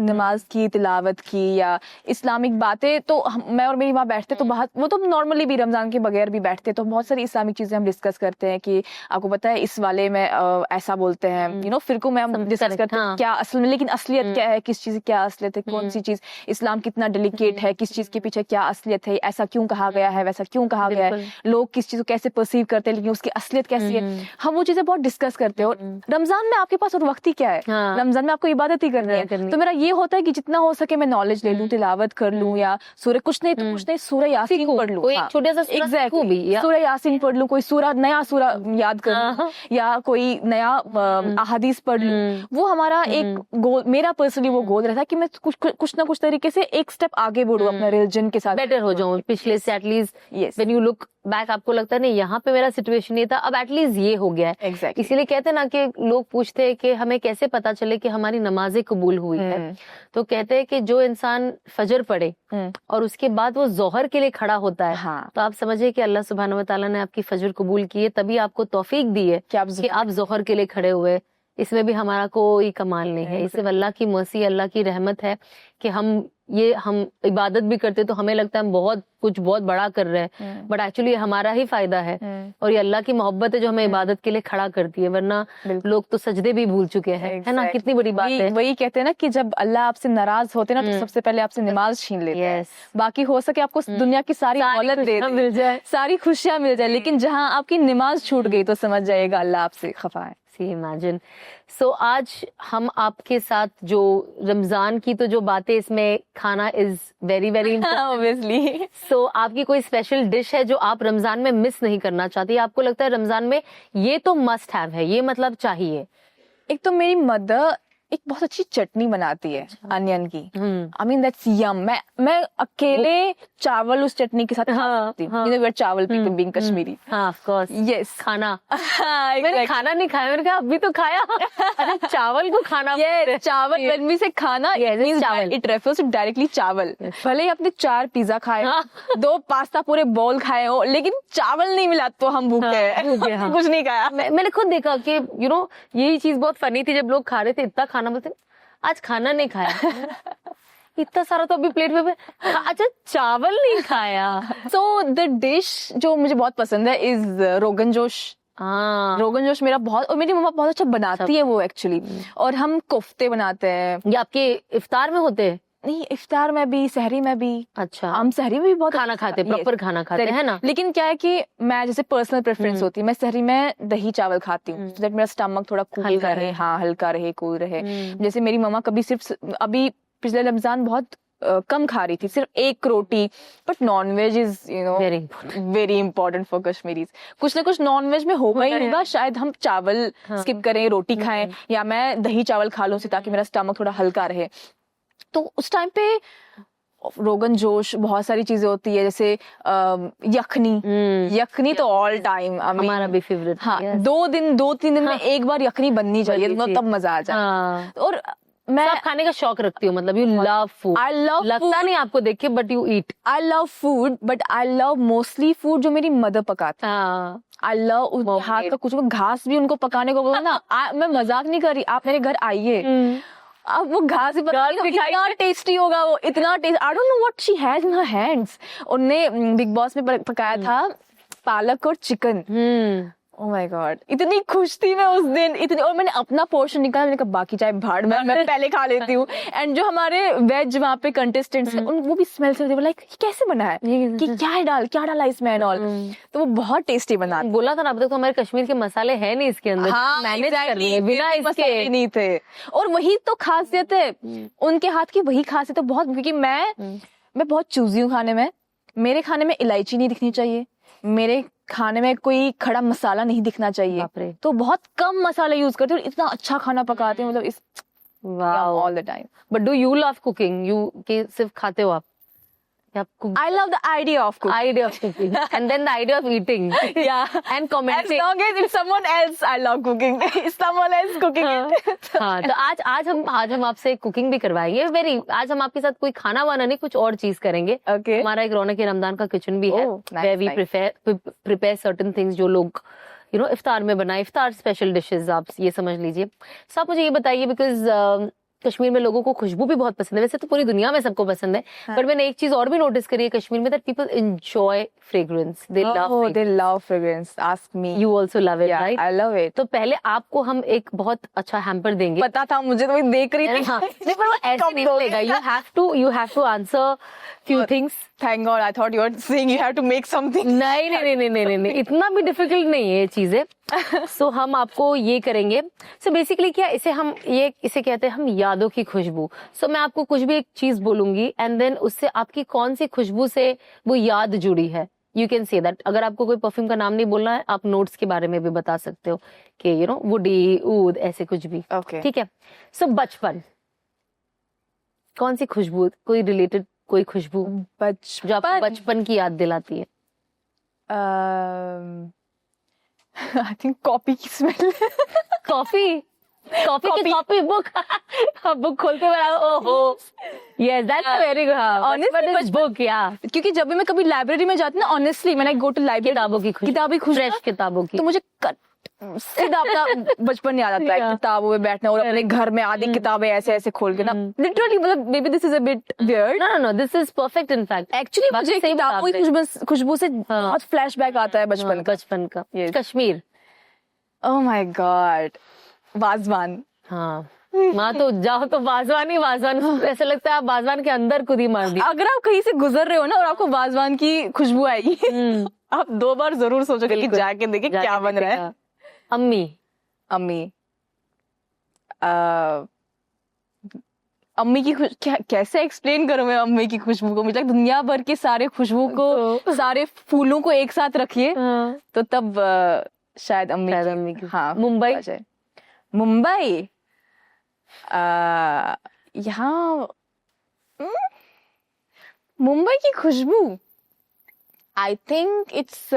नमाज की, तिलावत की, या इस्लामिक बातें। तो मैं और मेरी माँ बैठते तो बहुत, वो तो नॉर्मली भी रमजान के बगैर भी बैठते, तो बहुत सारी इस्लामिक चीजें हम डिस्कस करते हैं कि आपको पता है इस वाले में ऐसा बोलते हैं, फिरकों में हम डिस्कस करते हैं क्या असल में, लेकिन असलियत क्या है, किस चीज क्या असलियत है, कौन सी चीज इस्लाम कितना डेलिकेट है, किस चीज के पीछे क्या असलियत है, ऐसा क्यों कहा गया है, वैसा क्यों कहा गया है, लोग किस चीज को कैसे परसीव करते हैं, लेकिन उसकी असलियत कैसी है, हम वो चीजें बहुत डिस्कस करते हैं। और रमजान में आपके पास और वक्त ही क्या है, रमजान में आपको इबादत ही करनी है। तो मेरा ये होता है कि जितना हो सके मैं नॉलेज ले लूं, तिलावत कर लूं, या सूरह कुछ नहीं सूरह यासीन पढ़ लूं, कोई छोटा सा सूरह यासीन पढ़ लूं, कोई सूरह नया सूरह याद कर लूं, या कोई नया अहादीस पढ़ लूं। वो हमारा एक गोल, मेरा पर्सनली वो गोल रहता है कि मैं कुछ ना कुछ तरीके से एक स्टेप आगे बढ़ूं अपना रिलीजन के साथ, बेटर हो जाऊं पिछले से। At least when you look back आपको लगता है नहीं यहाँ पे मेरा सिचुएशन ये था, अब एटलीस्ट ये हो गया है। एग्जैक्टली। इसीलिए कहते हैं ना कि लोग पूछते हैं कि हमें कैसे पता चले कि हमारी नमाजें कबूल हुई है, तो कहते हैं कि जो इंसान फजर पढ़े और उसके बाद वो जोहर के लिए खड़ा होता है, हाँ, तो आप समझिए कि अल्लाह सुब्हानहू व तआला ने आपकी फजर कबूल की है, तभी आपको तौफीक दी है कि आप जोहर के लिए खड़े हुए। इसमें भी हमारा कोई कमाल नहीं है, ये सिर्फ अल्लाह की मर्सी, अल्लाह की रहमत है कि हम इबादत भी करते तो हमें लगता है हम बहुत बड़ा कर रहे हैं, बट एक्चुअली हमारा ही फायदा है और ये अल्लाह की मोहब्बत है जो हमें इबादत के लिए खड़ा करती है, वरना लोग तो सजदे भी भूल चुके हैं, है ना? कितनी बड़ी बात है। वही कहते हैं ना कि जब अल्लाह आपसे नाराज होते हैं ना, तो सबसे पहले आपसे नमाज छीन लेते हैं। बाकी हो सके आपको दुनिया की सारी दौलत दे दे, मिल जाए, सारी खुशियां मिल जाए, लेकिन जहाँ आपकी नमाज छूट गई तो समझ जाइएगा अल्लाह आपसे खफा है। इमेजिन। सो आज हम आपके साथ जो रमजान की तो जो बातें, इसमें खाना इज वेरी वेरी ऑब्वियसली। सो आपकी कोई स्पेशल डिश है जो आप रमजान में मिस नहीं करना चाहती, आपको लगता है रमजान में ये तो मस्ट हैव है, ये मतलब चाहिए? एक तो मेरी मदर एक बहुत अच्छी चटनी बनाती है अनियन की, आई मीन दैट्स यम। मैं अकेले चावल उस चटनी के साथ खा सकती हूँ। You know, we're चावल पीपल बीइंग कश्मीरी। हाँ, ऑफ कोर्स। यस, खाना exactly. मैंने खाना नहीं खाया, मैंने कहा अभी तो खाया। अरे चावल को खाना चावल, when we say खाना, Yes, it means चावल। it refers to directly चावल। भले ही आपने 4 पिज्जा खाए, 2 पास्ता पूरे बॉल खाए हो, लेकिन चावल नहीं मिला तो हम भूखे हैं। कुछ नहीं खाया। मैंने खुद देखा कि यही चीज बहुत फनी थी, जब लोग खा रहे थे इतना खाना, बोलते आज खाना नहीं खाया। इतना सारा तो अभी प्लेट में, अच्छा चावल नहीं खाया। सो द डिश जो मुझे बहुत पसंद है इज रोगन जोश। रोगन जोश मेरा बहुत, और मेरी मम्मा बहुत अच्छा बनाती है वो एक्चुअली। और हम कोफ्ते बनाते हैं। ये आपके इफ्तार में होते हैं? नहीं, इफ्तार में भी, सहरी में भी। अच्छा, हम सहरी में भी बहुत खाना खाते, प्रॉपर खाना खाते हैं ना? लेकिन क्या है कि मैं जैसे पर्सनल प्रेफरेंस होती है, मैं सहरी में दही चावल खाती हूँ, so that मेरा स्टमक थोड़ा कूल रहे। हाँ, हल्का रहे, कूल रहे। जैसे मेरी मम्मा कभी सिर्फ, अभी पिछले रमजान बहुत कम खा रही थी, सिर्फ 1 रोटी, but non veg is very important for Kashmiris. कुछ ना कुछ नॉनवेज में होगा ही होगा, शायद हम चावल स्किप करें, रोटी खाएं, या मैं दही चावल खा लूं ताकि मेरा स्टमक थोड़ा हल्का रहे। तो उस टाइम पे रोगन जोश, बहुत सारी चीजें होती है, जैसे यखनी तो ऑल टाइम, हमारा भी फेवरेट। हाँ, 2-3 दिन में एक बार यखनी बननी चाहिए, तब मजा आ जाए। और मैं खाने का शौक रखती हूँ, मतलब you love food. I love, लगता नहीं आपको देख के, but you eat. I love food, but I love mostly food जो मेरी मदर पकाती है। आई लव उस हाथ का कुछ, घास भी उनको पकाने को बोला ना, मैं मजाक नहीं कर रही, आप मेरे घर आइए, अब वो घास ही इतना टेस्टी होगा, वो इतना taste. I don't know what she has in her hands. उन्होंने बिग बॉस में पकाया था पालक और चिकन। ओह माय गॉड, इतनी खुश थी मैं उस दिन, इतनी। और मैंने अपना पोर्शन निकाला, मैंने कहा बाकी चाहे भाड़ में, मैं पहले खा लेती हूँ। एंड जो हमारे वेज वहाँ पे कंटेस्टेंट्स हैं, वो भी स्मेल से लाइक कैसे बना है, कि क्या डाला इसमें एंड ऑल। तो वो बहुत टेस्टी बना। बोला था ना, अब तक तो हमारे कश्मीर के मसाले हैं नहीं इसके अंदर। हाँ, मैनेज कर लिए बिना इसके नहीं थे। और वही तो खासियत है उनके हाथ की, वही खासियत है बहुत। क्योंकि मैं बहुत चूजी हूँ खाने में। मेरे खाने में इलायची नहीं दिखनी चाहिए, मेरे खाने में कोई खड़ा मसाला नहीं दिखना चाहिए, तो बहुत कम मसाला यूज करते हैं और इतना अच्छा खाना पकाते हैं, मतलब इस all the time. But do you love cooking? कि सिर्फ खाते हो आप? I love the idea of cooking. And then the idea of eating. Yeah. And commenting. As long as it's someone else, I love cooking. Someone else cooking it. हाँ, तो आज हम आपसे कुकिंग भी करवाएंगे। आज हम आपके साथ कोई खाना वाना नहीं, कुछ और चीज करेंगे। Okay. हमारा एक रौनक रमजान का किचन भी है, where we prepare certain things जो लोग इफ्तार में बनाए, इफ्तार स्पेशल डिशेस, आप ये समझ लीजिए। तो आप मुझे ये बताइए, बिकॉज कश्मीर में लोगों को खुशबू भी बहुत पसंद है, वैसे तो पूरी दुनिया में सबको पसंद है, पर मैंने एक चीज और भी नोटिस करी है कश्मीर में, that people enjoy fragrance, they love fragrance. Ask me, you also love it, right? I love it. तो पहले आपको हम एक बहुत अच्छा हैम्पर देंगे। पता था मुझे, तो मैं देख रही थी। नहीं, पर वो ऐसे नहीं मिलेगा। You have to answer few things. Thank God, I thought you were saying you have to make something. नहीं, इतना भी डिफिकल्ट नहीं है ये चीजें। सो हम आपको ये करेंगे। सो बेसिकली क्या, इसे कहते हैं हम यादों की खुशबू। सो मैं आपको कुछ भी एक चीज बोलूंगी, एंड देन उससे आपकी कौन सी खुशबू से वो याद जुड़ी है, यू कैन से दैट। अगर आपको कोई परफ्यूम का नाम नहीं बोलना है, आप नोट्स के बारे में भी बता सकते हो कि वुडी, ऊद, ऐसे कुछ भी। Okay. ठीक है। सो बचपन, कौन सी खुशबू, कोई रिलेटेड कोई खुशबू जो आपको बचपन की याद दिलाती है? आई थिंक कॉपी की स्मेल। कॉफी कॉफी की कॉपी बुक बुक खोलते हुए ओहो yes that's very good Honestly, book या क्योंकि जब भी मैं कभी लाइब्रेरी में जाती हूँ ना, ऑनेस्टली मैंने गो टू लाइब्रेरी, किताबों की खुशबू किताबी खुशबू, फ्रेश किताबों की तो मुझे सीधा अपना बचपन याद आता है, Yeah. किताबों में बैठना और अपने घर में आधी किताबें ऐसे ऐसे खोल के ना, लिटरली मतलब maybe this is a bit weird, no no no this is perfect in fact actually मुझे किताबों की खुशबू से बहुत फ्लैशबैक आता है बचपन का। बचपन का Yes. Kashmir oh my God, wazwan. हाँ वहाँ तो जाओ तो वाजवान ही वाजवान, ऐसा लगता है आप वाजवान के अंदर खुद ही मार दी। अगर आप कहीं से गुजर रहे हो ना और आपको वाजवान की खुशबू आएगी, आप 2 बार जरूर सोचोगे कि बिल्कुल। जाके देखे क्या बन रहा है। अम्मी अम्मी, अम्मी की कैसे एक्सप्लेन करूं मैं अम्मी की खुशबू को? मुझे लगता है दुनिया भर के सारे खुशबू को, सारे फूलों को एक साथ रखिए तो तब शायद अम्मी की। हाँ, मुंबई मुंबई यहाँ मुंबई की खुशबू आई थिंक इट्स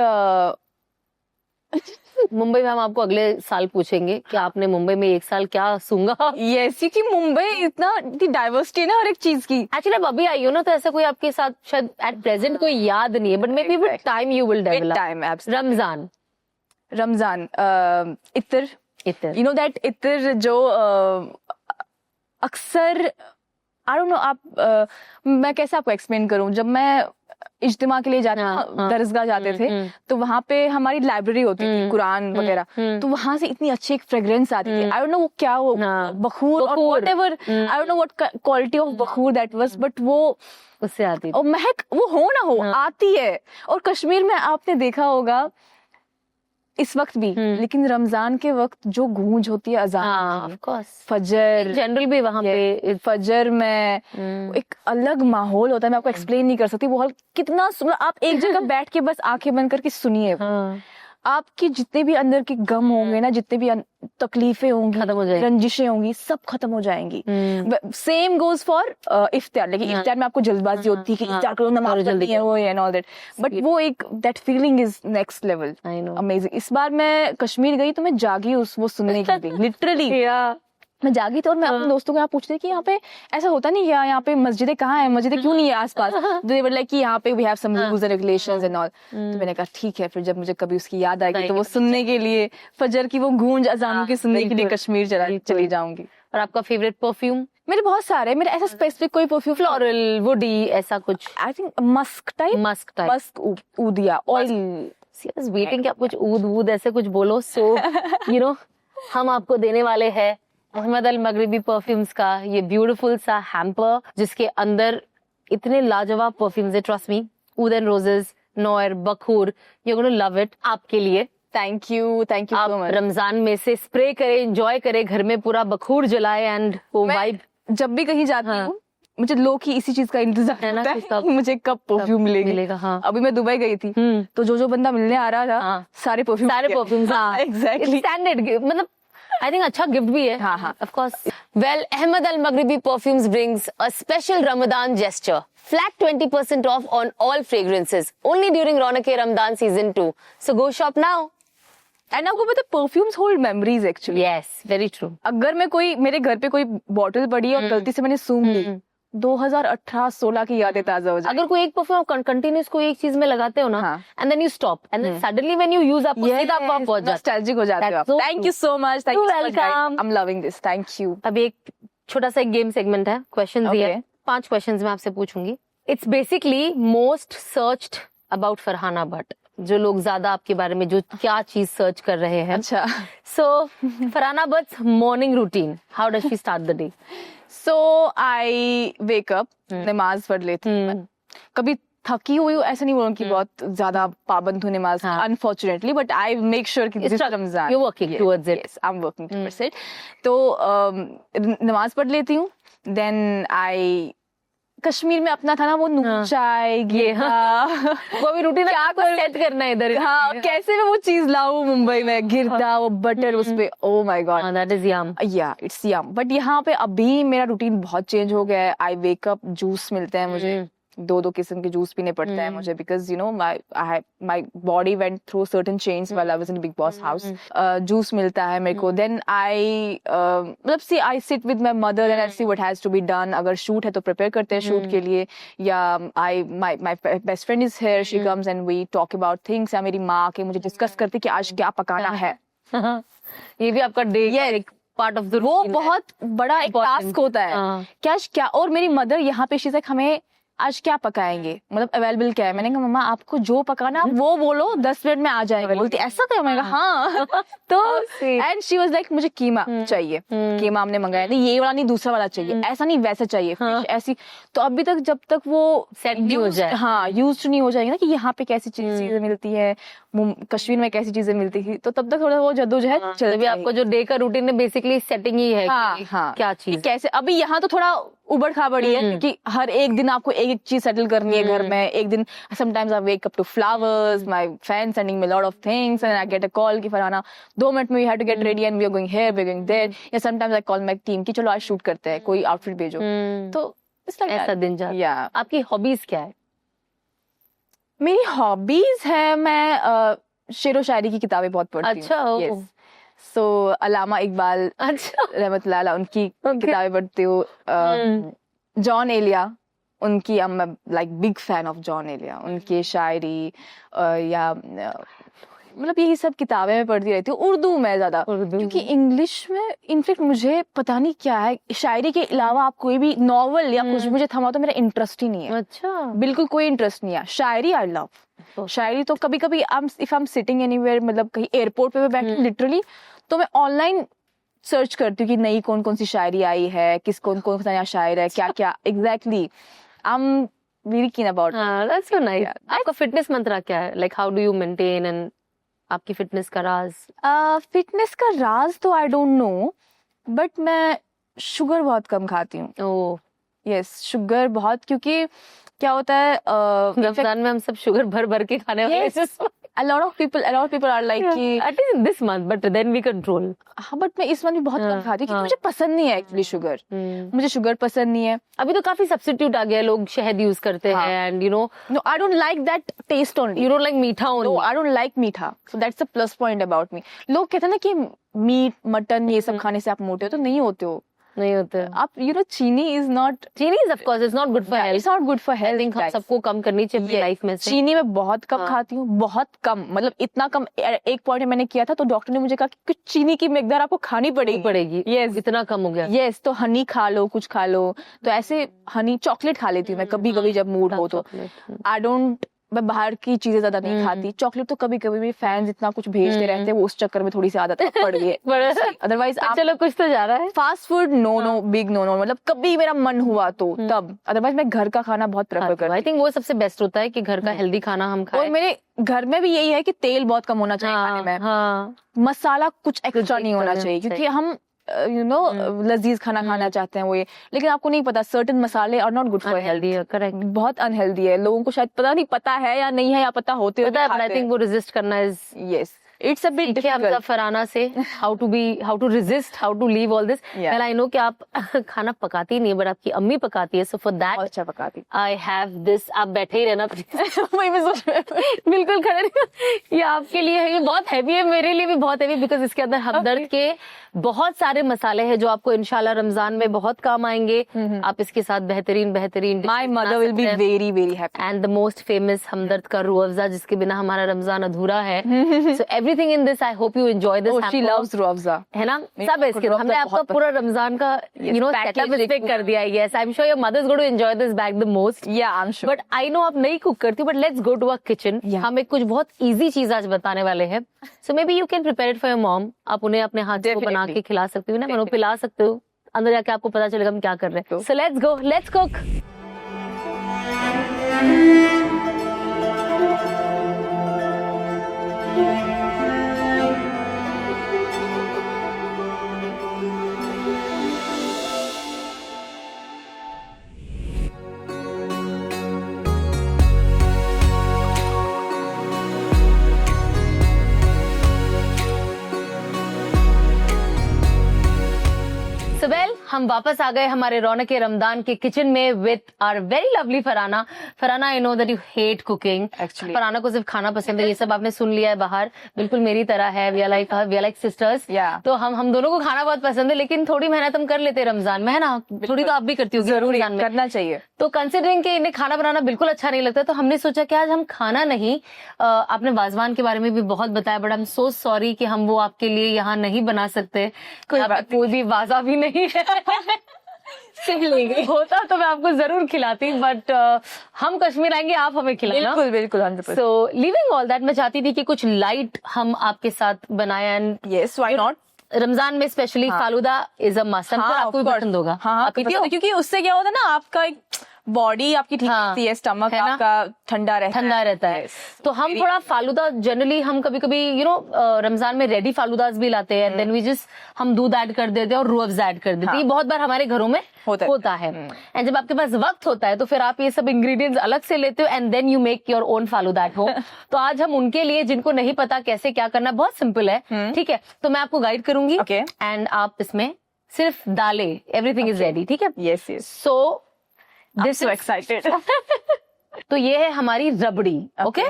मुंबई में हम आपको अगले साल पूछेंगे कि आपने मुंबई में 1 साल क्या सूंघा। यस, क्योंकि मुंबई इतना डाइवर्सिटी है ना हर एक चीज की। एक्चुअली अब अभी आई हो ना, तो ऐसा कोई आपके साथ शायद एट प्रेजेंट कोई याद नहीं है, but may be with time you will develop. Ramzan Ramzan, इत्र, इतर यू नो दैट इत्र जो अक्सर आई डोंट नो आप मैं कैसे आपको एक्सप्लेन करूं, जब मैं इज्तिमा के लिए जाती दरसगाह जाते थे तो वहां पे हमारी लाइब्रेरी होती थी, कुरान वगैरह, तो वहां से इतनी अच्छी एक फ्रेग्रेंस आती थी। आई डोंट नो वो क्या, वो बखूर और whatever, I don't know what quality of बखूर दैट वाज, बट वो उससे आती और महक वो हो ना हो आती है। और कश्मीर में आपने देखा होगा इस वक्त भी, लेकिन रमजान के वक्त जो गूंज होती है अजान, ऑफ कोर्स फजर जनरल भी वहां पे फजर में एक अलग माहौल होता है, मैं आपको एक्सप्लेन नहीं कर सकती वो कितना आप एक जगह बैठ के बस आंखें बंद करके सुनिए, आपकी जितने भी अंदर के गम होंगे ना, जितने भी तकलीफें होंगी, खत्म हो जाएंगी, रंजिशें होंगी, सब खत्म हो जाएंगी। सेम गोज फॉर इफ्तार, लेकिन इफ्तार में आपको जल्दबाजी होती है कि इफ्तार करो, नमाज जल्दी है, वो एंड ऑल दैट, बट वो एक that feeling is next level, amazing. इस बार मैं कश्मीर गई तो मैं जागी वो सुनने के लिए, लिटरली मैं जागी तो, और मैं अपने दोस्तों को यहाँ पूछती थी कि यहाँ पे ऐसा होता नहीं क्या, यहाँ पे मस्जिदें कहाँ हैं, मस्जिदें क्यों नहीं है आसपास, दे वर लाइक कि यहाँ पे we have some rules and regulations and all. तो मैंने कहा ठीक है, फिर जब मुझे कभी उसकी याद आएगी तो वो सुनने के लिए, फजर की वो गूंज अजानों की सुनने के लिए कश्मीर चली जाऊंगी। और आपका फेवरेट परफ्यूम? मेरे बहुत सारे, मेरे ऐसा स्पेसिफिक कोई परफ्यूम, फ्लोरल, वुडी, ऐसा कुछ? I think musk type, musk ऊदिया ऑयल। सीरियस वेटिंग कि आप कुछ ऊद ऐसे कुछ बोलो, सो यू नो हम आपको देने वाले हैं अहमद अल मगरिबी परफ्यूम्स का ये ब्यूटीफुल सा हैम्पर, जिसके अंदर इतने लाजवाब परफ्यूम्स है, trust me, oud and roses, noir, बखूर, यू गोना लव इट। आपके लिए thank you so much. Ramzan में से स्प्रे करें, एंजॉय करें, घर में पूरा बखूर जलाए एंड वो वाइब। जब भी कहीं जाती हूँ मुझे लोग की इसी चीज का इंतजार होता है कि मुझे कब परफ्यूम मिलेगा। हाँ। अभी मैं दुबई गई थी तो जो बंदा मिलने आ रहा था सारे परफ्यूम एग्जैक्टली स्टैंडर्ड, मतलब I think अच्छा गिफ्ट भी है। हाँ। Of course. Well, Ahmed Al Maghribi Perfumes brings a special Ramadan gesture. Flat 20% off on all fragrances. Only during Ronak-e Ramadan season 2. So go shop now. And आपको पता है perfumes hold memories actually. Yes, very true. अगर मैं मेरे घर पे कोई bottle पड़ी है और गलती से मैंने सूंघ ली, 2018-16 की यादें ताजा हो जाए। अगर कोई एक परफ्यूम कंटिन्यूस कोई एक चीज में लगाते हो ना, and then you stop and then suddenly when you use up सीधा आप पहुंच जाते, नॉस्टैल्जिक हो जाते हो आप। Thank you so much, thank you welcome, I am loving this, thank you. अब एक छोटा सा एक गेम सेगमेंट है, क्वेश्चंस ही है, 5 क्वेश्चंस मैं आपसे पूछूंगी। It's basically most searched about Farhana Bhatt, जो लोग ज्यादा आपके बारे में जो क्या चीज सर्च कर रहे हैं। अच्छा, so Farhana Bhatt morning routine, how does she start the day? So I wake up, नमाज पढ़ लेती हूँ। कभी थकी हुई हूँ ऐसा नहीं बोलूँ कि बहुत ज्यादा पाबंद हूँ नमाज, unfortunately, but I make sure कि this Ramzan you working towards it. I am working towards it. तो नमाज पढ़ लेती हूँ, देन आई कश्मीर में अपना था ना वो नून चाय, वो भी रूटीन क्या सेट करना है इधर। हाँ, कैसे मैं वो चीज लाऊं मुंबई में, गिरता वो बटर उस पे, oh my god, that is yum. Yeah it's Yama. But यहाँ पे अभी मेरा रूटीन बहुत चेंज हो गया है। आई वेक अप, जूस मिलते हैं मुझे, दो किस्म के जूस पीने पड़ते हैं मुझे, because you know my body went through certain change while I was in Bigg Boss house. Juice मिलता है मेरे को. देन आई मतलब see I sit with my mother and I see what has to be done. अगर shoot है तो prepare करते हैं शूट के लिए, yeah I my best friend is here, she comes and we talk about things. Yeah मेरी माँ के मुझे डिस्कस करती कि आज क्या पकाना है. ये भी आपका डे एक पार्ट ऑफ द वो बहुत बड़ा एक टास्क होता है. क्या और मेरी मदर यहाँ पे शी लाइक हमें आज क्या पकाएंगे, मतलब अवेलेबल क्या है. मैंने कहा मम्मा आपको जो पकाना आप वो बोलो, 10 मिनट में आ जाएगा. बोलती ऐसा था. मैंने कहा हाँ. तो एंड शी वाज लाइक मुझे कीमा चाहिए. कीमा हमने मंगाया नहीं, ये वाला नहीं दूसरा वाला चाहिए, ऐसा नहीं वैसा चाहिए, ऐसी. तो अभी तक जब तक वो सेट नहीं हो जाए, हाँ यूज्ड नहीं हो जाएगी ना कि यहाँ पे कैसी चीजें मिलती है, कश्मीर में कैसी चीजें मिलती थी, तो तब तक थोड़ा वो जद्दोजहद चलती है. आपको जो डे का रूटीन है बेसिकली सेटिंग ही है. हाँ, क्या चीज कैसे. अभी यहाँ तो थोड़ा उबड़ खाबड़ी है क्योंकि हर एक दिन आपको एक चीज सेटल करनी है घर में. एक दिन sometimes I wake up to flowers, my fan sending me lot of things and I get a call कि फलाना 2 मिनट में we have to get ready and we are going here, we are going there. Yeah sometimes I call my team कि चलो आज shoot करते हैं, कोई outfit भेजो. तो इट्स लाइक ऐसा दिन जाता है. या आपकी हॉबीज क्या है? मेरी हॉबीज है, मैं शेरो शायरी की किताबें बहुत पढ़ती हूँ. अच्छा. यस. सो अल्लामा इकबाल अच्छा रहमतुल्लाह अलैह उनकी किताबें पढ़ती हूँ. जॉन एलिया, उनकी I am like big fan of Jaun Elia. उनकी शायरी या मतलब यही सब किताबें मैं पढ़ती रहती हूँ. उर्दू में ज्यादा, क्योंकि इंग्लिश में इनफेक्ट मुझे पता नहीं क्या है, शायरी के अलावा आप कोई भी नॉवल या कुछ मुझे थमा तो मेरा इंटरेस्ट ही नहीं है. अच्छा. बिल्कुल कोई इंटरेस्ट नहीं है. शायरी आई लव शायरी. तो कभी कभी if I am sitting anywhere, मतलब कहीं एयरपोर्ट पे बैठी लिटरली, तो मैं ऑनलाइन सर्च करती हूँ कि नई कौन कौन सी शायरी आई है, कौन सा नया शायर है, क्या क्या exactly. I am very keen about. That's so nice. आपका फिटनेस मंत्र क्या है? Like how do you maintain and आपकी फिटनेस का राज? फिटनेस का राज तो आई डोंट नो, बट मैं शुगर बहुत कम खाती हूँ. ओह यस, शुगर बहुत, क्योंकि क्या होता है रमजान में हम सब शुगर भर भर के खाने वाले हैं. a lot of people are like कि at least this month, but then we control. हाँ, बट मैं इस मंथ भी बहुत कम खाती हूँ क्योंकि मुझे पसंद नहीं है एक्चुअली शुगर. मुझे शुगर पसंद नहीं है. अभी तो काफी सब्स्टिट्यूट आ गया है, लोग शहद यूज करते हैं and you no. No, I don't like that taste only. You don't like मीठा only. No, I don't like मीठा. So that's the plus point about me. लोग कहते हैं ना कि मीट मटन ये सब खाने से आप मोटे हो, तो नहीं होते हो. नहीं होते. आप यू नो चीनी इज नॉट, चीनी is of course it's not good for health. It's not good for health. I think सबको कम करनी चाहिए अपनी लाइफ में से. चीनी मैं बहुत कम खाती हूँ, बहुत कम, मतलब इतना कम. एक पॉइंट मैंने किया था तो डॉक्टर ने मुझे कहा कि कुछ चीनी की मिकदार आपको खानी पड़ेगी. यस, इतना कम हो गया. यस, तो हनी खा लो, कुछ खा लो. तो ऐसे हनी चॉकलेट खा लेती हूँ मैं कभी कभी जब मूड हो तो. आई डोंट, मैं बाहर की चीजें ज्यादा नहीं खाती. चॉकलेट तो कभी कभी भी फैंस इतना कुछ भेजते रहते हैं, वो उस चक्कर में थोड़ी सी आदत पड़ गई है. अदरवाइज चलो कुछ तो जा रहा है. Fast food no, big no, मतलब कभी मेरा मन हुआ तो तब. अदरवाइज मैं घर का खाना बहुत प्रेफर करती हूँ. आई थिंक वो सबसे बेस्ट होता है कि घर का हेल्दी खाना हम खाएं. और मेरे घर में भी यही है कि तेल बहुत कम होना चाहिए खाने में. हाँ. मसाला कुछ एक्स्ट्रा नहीं होना चाहिए, क्योंकि हम यू नो लजीज खाना खाना चाहते हैं वो ये, लेकिन आपको नहीं पता सर्टेन मसाले are not good for health. Correct. बहुत अनहेल्दी है. लोगों को शायद पता नहीं, पता है या नहीं है, या पता होते हुए पता है, आई थिंक वो रेजिस्ट करना is yes it's a bit difficult. Farhana से how to resist, how to leave all this. Well I know कि आप खाना पकाती नहीं है, बट आपकी अम्मी पकाती है. सो फॉर दैट अच्छा पकाती. I have this. आप बैठे ही रहना प्लीज. वही मैं सोच रही हूं. बिल्कुल खड़े नहीं. ये आपके लिए है, ये बहुत हैवी है, मेरे लिए भी बहुत हैवी, बिकॉज इसके अंदर हमदर्द के बहुत सारे मसाले हैं जो आपको इंशाल्लाह रमजान में बहुत काम आएंगे. आप इसके साथ बेहतरीन my mother will be very very happy. And the most famous Hamdard का रूह अफ़ज़ा, जिसके बिना हमारा रमजान अधूरा है. So everything in this I hope you enjoy this. She loves Rooh Afza, है ना. सब है इसके. हमने आपका पूरा रमजान का यू नो सेटअप कर दिया है. Yes, I am sure your mother's going to enjoy this back the most. Yeah I am sure. But I know आप नहीं कुक करती, but let's go to a kitchen. हम एक कुछ बहुत इजी चीज आज बताने वाले हैं. So maybe you can prepare it for your mom. आप उन्हें अपने हाथ से बना के खिला सकते हो ना, उन्हें पिला सकते हो. अंदर जाके आपको पता चलेगा हम क्या कर रहे हैं. So let's go, let's cook. Well हम हम वापस आ गए हमारे रौनक रमदान के किचन में with our very lovely Farhana. Farhana, I know that you hate cooking. Actually. Farhana को सिर्फ खाना पसंद है, ये सब आपने सुन लिया है बाहर। बिल्कुल मेरी तरह है, we are like sisters. Yeah. तो हम दोनों को खाना बहुत पसंद है, लेकिन थोड़ी मेहनत हम कर लेते हैं रमजान में, है ना? थोड़ी तो आप भी करती होगी जरूरी रमजान में। करना चाहिए। तो कंसिडरिंग कि इन्हें खाना बनाना बिल्कुल अच्छा नहीं लगता, तो हमने सोचा कि आज हम खाना नहीं, आपने वाजवान के बारे में भी बहुत बताया, but I am so sorry कि हम वो आपके लिए यहाँ नहीं बना सकते। यहाँ पे कोई भी वाजा भी नहीं है। होता तो मैं आपको जरूर खिलाती, बट हम कश्मीर आएंगे, आप हमें खिलाना। बिल्कुल बिल्कुल 100%। सो लिविंग ऑल दैट, मैं चाहती थी कि कुछ लाइट हम आपके साथ बनाए। And yes, why not. Ramzan में specially falooda is a must, आपको भी पसंद होगा। हाँ, आप पीती हो? क्योंकि उससे क्या होता है ना, आपका एक बॉडी आपकी ठीक हाँ, रहती है, स्टमक है ना? आपका ठंडा रहता है। तो हम थोड़ा फालूदा जनरली हम कभी कभी रमजान में रेडी फालूदास भी लाते हैं, देन वी जस्ट हम दूध ऐड कर देते हैं और रूह अफ़ज़ा ऐड कर देते हैं। ये बहुत बार हमारे घरों में होता है। एंड जब आपके पास वक्त होता है तो फिर आप ये सब इंग्रेडिएंट्स अलग से लेते हो and then you make your own falooda at home. तो आज हम उनके लिए, जिनको नहीं पता कैसे क्या करना, बहुत सिंपल है, ठीक है? तो मैं आपको गाइड करूंगी एंड आप इसमें सिर्फ डालें, एवरीथिंग इज रेडी, ठीक है? Yes yes. So this so excited. तो ये है हमारी रबड़ी, ओके?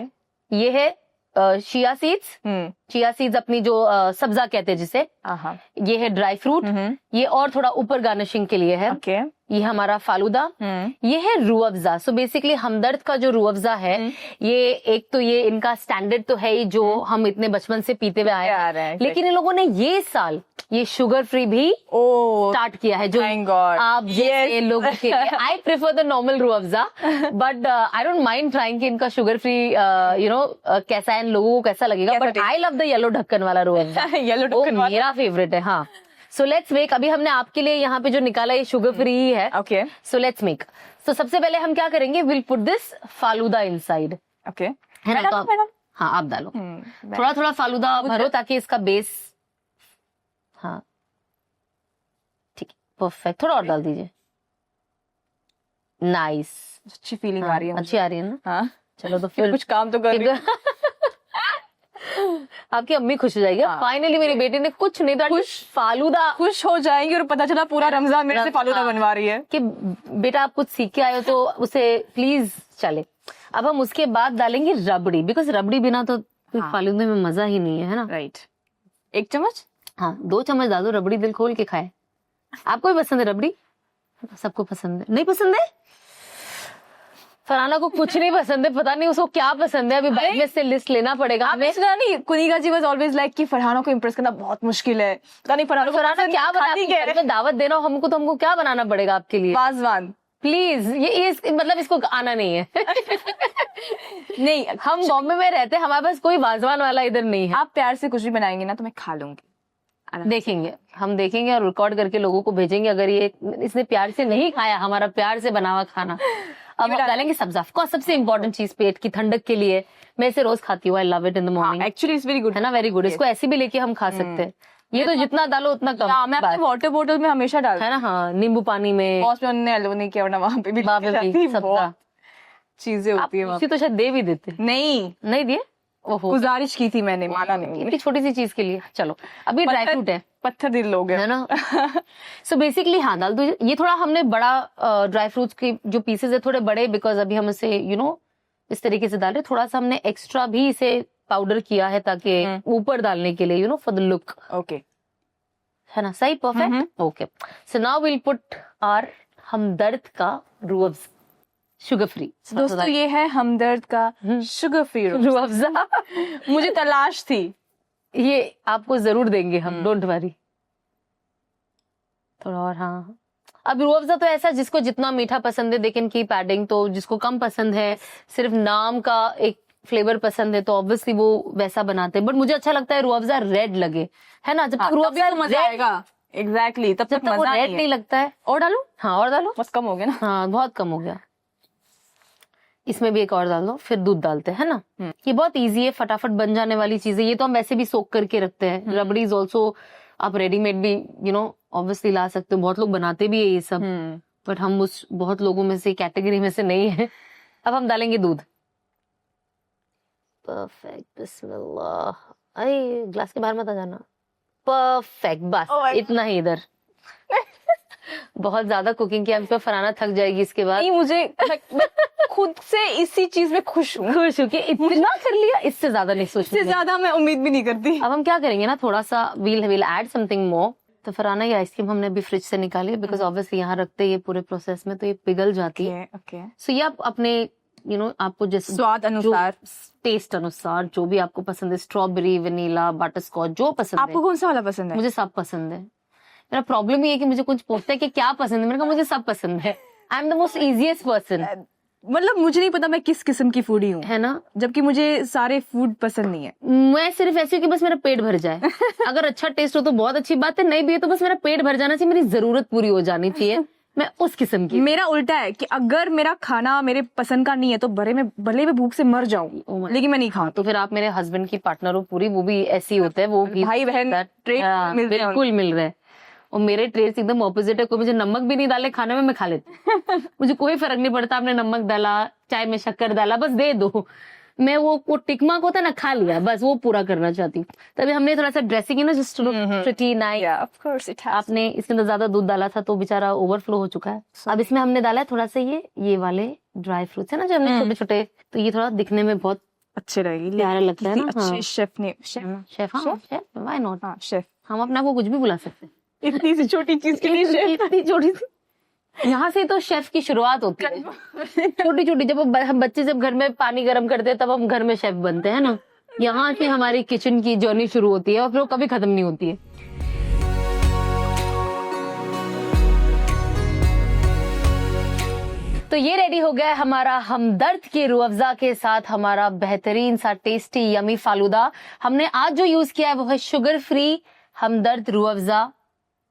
ये है चिया सीड्स। चिया सीड्स अपनी जो सब्जा कहते हैं जिसे, ये है ड्राई फ्रूट, ये और थोड़ा ऊपर गार्निशिंग के लिए है। ओके। ये हमारा फालूदा, ये है रूह अफ़ज़ा। सो बेसिकली हमदर्द का जो रूह अफ़ज़ा है, ये एक तो ये इनका स्टैंडर्ड तो है ही, जो हम इतने बचपन से पीते हुए आए हैं, लेकिन इन लोगों ने ये साल ये शुगर फ्री भी स्टार्ट किया है, जो आप जैसे लोगों के लिए। I prefer the normal Rooh Afza, but I don't mind trying कि इनका शुगर फ्री कैसा है, इन लोगों को कैसा लगेगा, but I love the yellow ढक्कन वाला रूह अफ़ज़ा। येलो ढक्कन मेरा फेवरेट है। हाँ, सो लेट्स मेक। अभी हमने आपके लिए यहाँ पे जो निकाला ये शुगर फ्री ही है। ओके। So let's make. तो सबसे पहले हम क्या करेंगे, will put this falooda inside. Okay, है ना? तो हाँ, आप डालो थोड़ा थोड़ा फालूदा भरो ताकि इसका बेस, हाँ ठीक है, परफेक्ट। थोड़ा और डाल दीजिए। नाइस, अच्छी फीलिंग आ रही है, अच्छी आ रही है ना? हाँ चलो तो फिर कुछ काम तो कर रही हूं। आपकी अम्मी खुश हो जाएगी। फाइनली मेरी बेटी ने कुछ नहीं तो फालूदा, खुश हो जाएंगी और पता चला पूरा रमजान मेरे से फालूदा बनवा रही है कि बेटा आप कुछ सीख के आए हो तो उसे प्लीज चले। अब हम उसके बाद डालेंगे रबड़ी, बिकॉज रबड़ी बिना तो फालूदे में मजा ही नहीं है ना? राइट। 1 चम्मच, हाँ 2 चम्मच डाल दो। रबड़ी दिल खोल के खाए। आपको भी पसंद है रबड़ी? सबको पसंद है। नहीं पसंद है? फराना को कुछ नहीं पसंद है, पता नहीं उसको क्या पसंद है। अभी बैग में से लिस्ट लेना पड़ेगा हमें। नहीं, कुनीगा जी वाज ऑलवेज लाइक कि फरहाना को इंप्रेस करना बहुत मुश्किल है। पता नहीं फरहाना क्या बना, दावत देना हो हमको क्या बनाना पड़ेगा आपके लिए? वाजवान प्लीज। ये मतलब इसको आना नहीं है। नहीं, हम बॉम्बे में रहते हैं, हमारे पास कोई वाजवान वाला इधर नहीं है। आप प्यार से कुछ भी बनाएंगे ना तो मैं खा लूंगी। देखेंगे, हम देखेंगे और रिकॉर्ड करके लोगों को भेजेंगे अगर ये इसने प्यार से नहीं खाया हमारा प्यार से बना हुआ खाना। अब हम डालेंगे सब्जा, ऑफ कोर्स सबसे इंपॉर्टेंट चीज पेट की ठंडक के लिए। मैं इसे रोज खाती हूँ, I love it in the morning. Actually it's very good, है ना? Very good. इसको ऐसे भी लेके हम खा सकते हैं। ये तो जितना डालो उतना कम। मैं अपने वाटर बोतल में हमेशा डालती है ना? हाँ, नींबू पानी में। बॉस में उन्होंने अलो नहीं किया, वरना वहां पे भी सब्जा चीजें होती है। तो शायद दे भी देते। नहीं दिए? ओहो, गुजारिश की थी मैंने, माना नहीं। इतनी छोटी सी चीज के लिए। चलो, अभी ड्राई फ्रूट है, पत्थर दिल लोग है ना? सो बेसिकली हाँ डाल दो। ये थोड़ा हमने बड़ा ड्राई फ्रूट्स के जो पीसेस है थोड़े बड़े, बिकॉज अभी हम इसे इस तरीके से डाल रहे। थोड़ा सा हमने एक्स्ट्रा भी इसे पाउडर किया है ताकि ऊपर डालने के लिए, फॉर द लुक। ओके, है ना? सही, perfect. Okay, so now will put our Hamdard का रूह अफ़ज़ा, शुगर फ्री। दोस्तों ये है हमदर्द का शुगर फ्री रूह अफ़ज़ा। मुझे तलाश थी, ये आपको जरूर देंगे हम, डोंट वरी। थोड़ा और, हाँ। अब रूह अफ़ज़ा तो ऐसा जिसको जितना मीठा पसंद है, लेकिन की पैडिंग तो जिसको कम पसंद है, सिर्फ नाम का एक फ्लेवर पसंद है, तो ऑब्वियसली वो वैसा बनाते हैं। बट मुझे अच्छा लगता है रूह अफ़ज़ा रेड लगे, है ना? जब तक रूह अफ़ज़ा मजा आएगा। एग्जैक्टली, तब तक मजा रेड नहीं लगता है। और डालू? हाँ, और डालो। बस कम हो गया ना? हाँ, बहुत कम हो गया। इसमें भी एक और डाल दो, फिर दूध डालते हैं ना। ये बहुत इजी है, फटाफट बन जाने वाली चीज है। ये तो हम वैसे भी सोक करके रखते हैं। रबड़ी इज ऑल्सो आप रेडीमेड भी ऑब्वियसली ला सकते हो। बहुत लोग बनाते भी है ये सब, बट हम उस बहुत लोगों में से कैटेगरी में से नहीं है। अब हम डालेंगे दूध। परफेक्ट, बिस्मिल्लाह। अरे ग्लास के बाहर मत आ जाना। परफेक्ट, बस इतना ही इधर। बहुत ज्यादा कुकिंग किया, पे फरहाना थक जाएगी इसके बाद। नहीं, मैं खुद से इसी चीज में खुश हूँ। खुश हो कि इतना कर लिया, इससे ज्यादा नहीं सोचना। इससे ज्यादा मैं उम्मीद भी नहीं करती। अब हम क्या करेंगे ना, थोड़ा सा वील ऐड समथिंग मोर। तो फरहाना, ये आइसक्रीम हमने अभी फ्रिज से निकाली है, बिकॉज ऑब्वियसली यहाँ रखते ये पूरे प्रोसेस में तो ये पिघल जाती है। ओके। सो ये आप अपने आपको जैसे स्वाद अनुसार, टेस्ट अनुसार जो भी आपको पसंद है, स्ट्रॉबेरी, वनीला, बटरस्कॉच, जो पसंद आपको है। कौन सा वाला पसंद है? मुझे सब पसंद है। मेरा प्रॉब्लम ये है कि मुझे कुछ पूछता है कि क्या पसंद है, मैंने कहा मुझे सब पसंद है। I am the most easiest person. मतलब मुझे नहीं पता मैं किस किस्म की फूडी हूँ, है ना, जबकि मुझे सारे फूड पसंद नहीं है। मैं सिर्फ ऐसी हूँ कि बस मेरा पेट भर जाए। अगर अच्छा टेस्ट हो तो बहुत अच्छी बात है, नहीं भी है तो बस मेरा पेट भर जाना चाहिए, मेरी जरूरत पूरी हो जानी चाहिए। मैं उस किस्म की। मेरा उल्टा है कि अगर मेरा खाना मेरे पसंद का नहीं है तो भले मैं भूख से मर जाऊं, लेकिन मैं नहीं खाऊं। तो फिर आप मेरे हस्बैंड की पार्टनर हो पूरी, वो भी ऐसी होते हैं, वो भी भाई बहन ट्रेड मिलते हैं। बिल्कुल मिल रहे हैं। और मेरे ट्रेड्स एकदम ऑपोजिट है। कोई मुझे नमक भी नहीं डाले खाने में, मैं खा लेती हूँ। मुझे कोई फर्क नहीं पड़ता, आपने नमक डाला, चाय में शक्कर डाला, बस दे दो। मैं वो टिकमा को था ना, खा लिया, बस वो पूरा करना चाहती हूँ। तभी हमने थोड़ा सा ड्रेसिंग है ना, just pretty nice. Of course it has. आपने इसके अंदर ज्यादा दूध डाला था तो बेचारा ओवरफ्लो हो चुका है। अब इसमें हमने डाला है थोड़ा सा ये वाले ड्राई फ्रूट्स है ना, जो हमने छोटे छोटे, तो ये थोड़ा दिखने में बहुत अच्छे लगेगी, प्यारा लगता है ना। अच्छे शेफ ने शेफ, हाँ शेफ, व्हाई नॉट। हाँ शेफ, हम अपने आप को कुछ भी बुला सकते हैं। इतनी सी छोटी चीज के लिए शेफ। इतनी छोटी सी, यहाँ से तो शेफ की शुरुआत होती है। छोटी छोटी, जब हम बच्चे जब घर में पानी गर्म करते हैं तब हम घर में शेफ बनते हैं ना। यहाँ से हमारी किचन की जर्नी शुरू होती है और फिर वो कभी खत्म नहीं होती है। तो ये रेडी हो गया है हमारा हमदर्द के रूह अफ़ज़ा के साथ हमारा बेहतरीन सा टेस्टी यमी फालूदा। हमने आज जो यूज किया है वो है शुगर फ्री हमदर्द रूह अफ़ज़ा।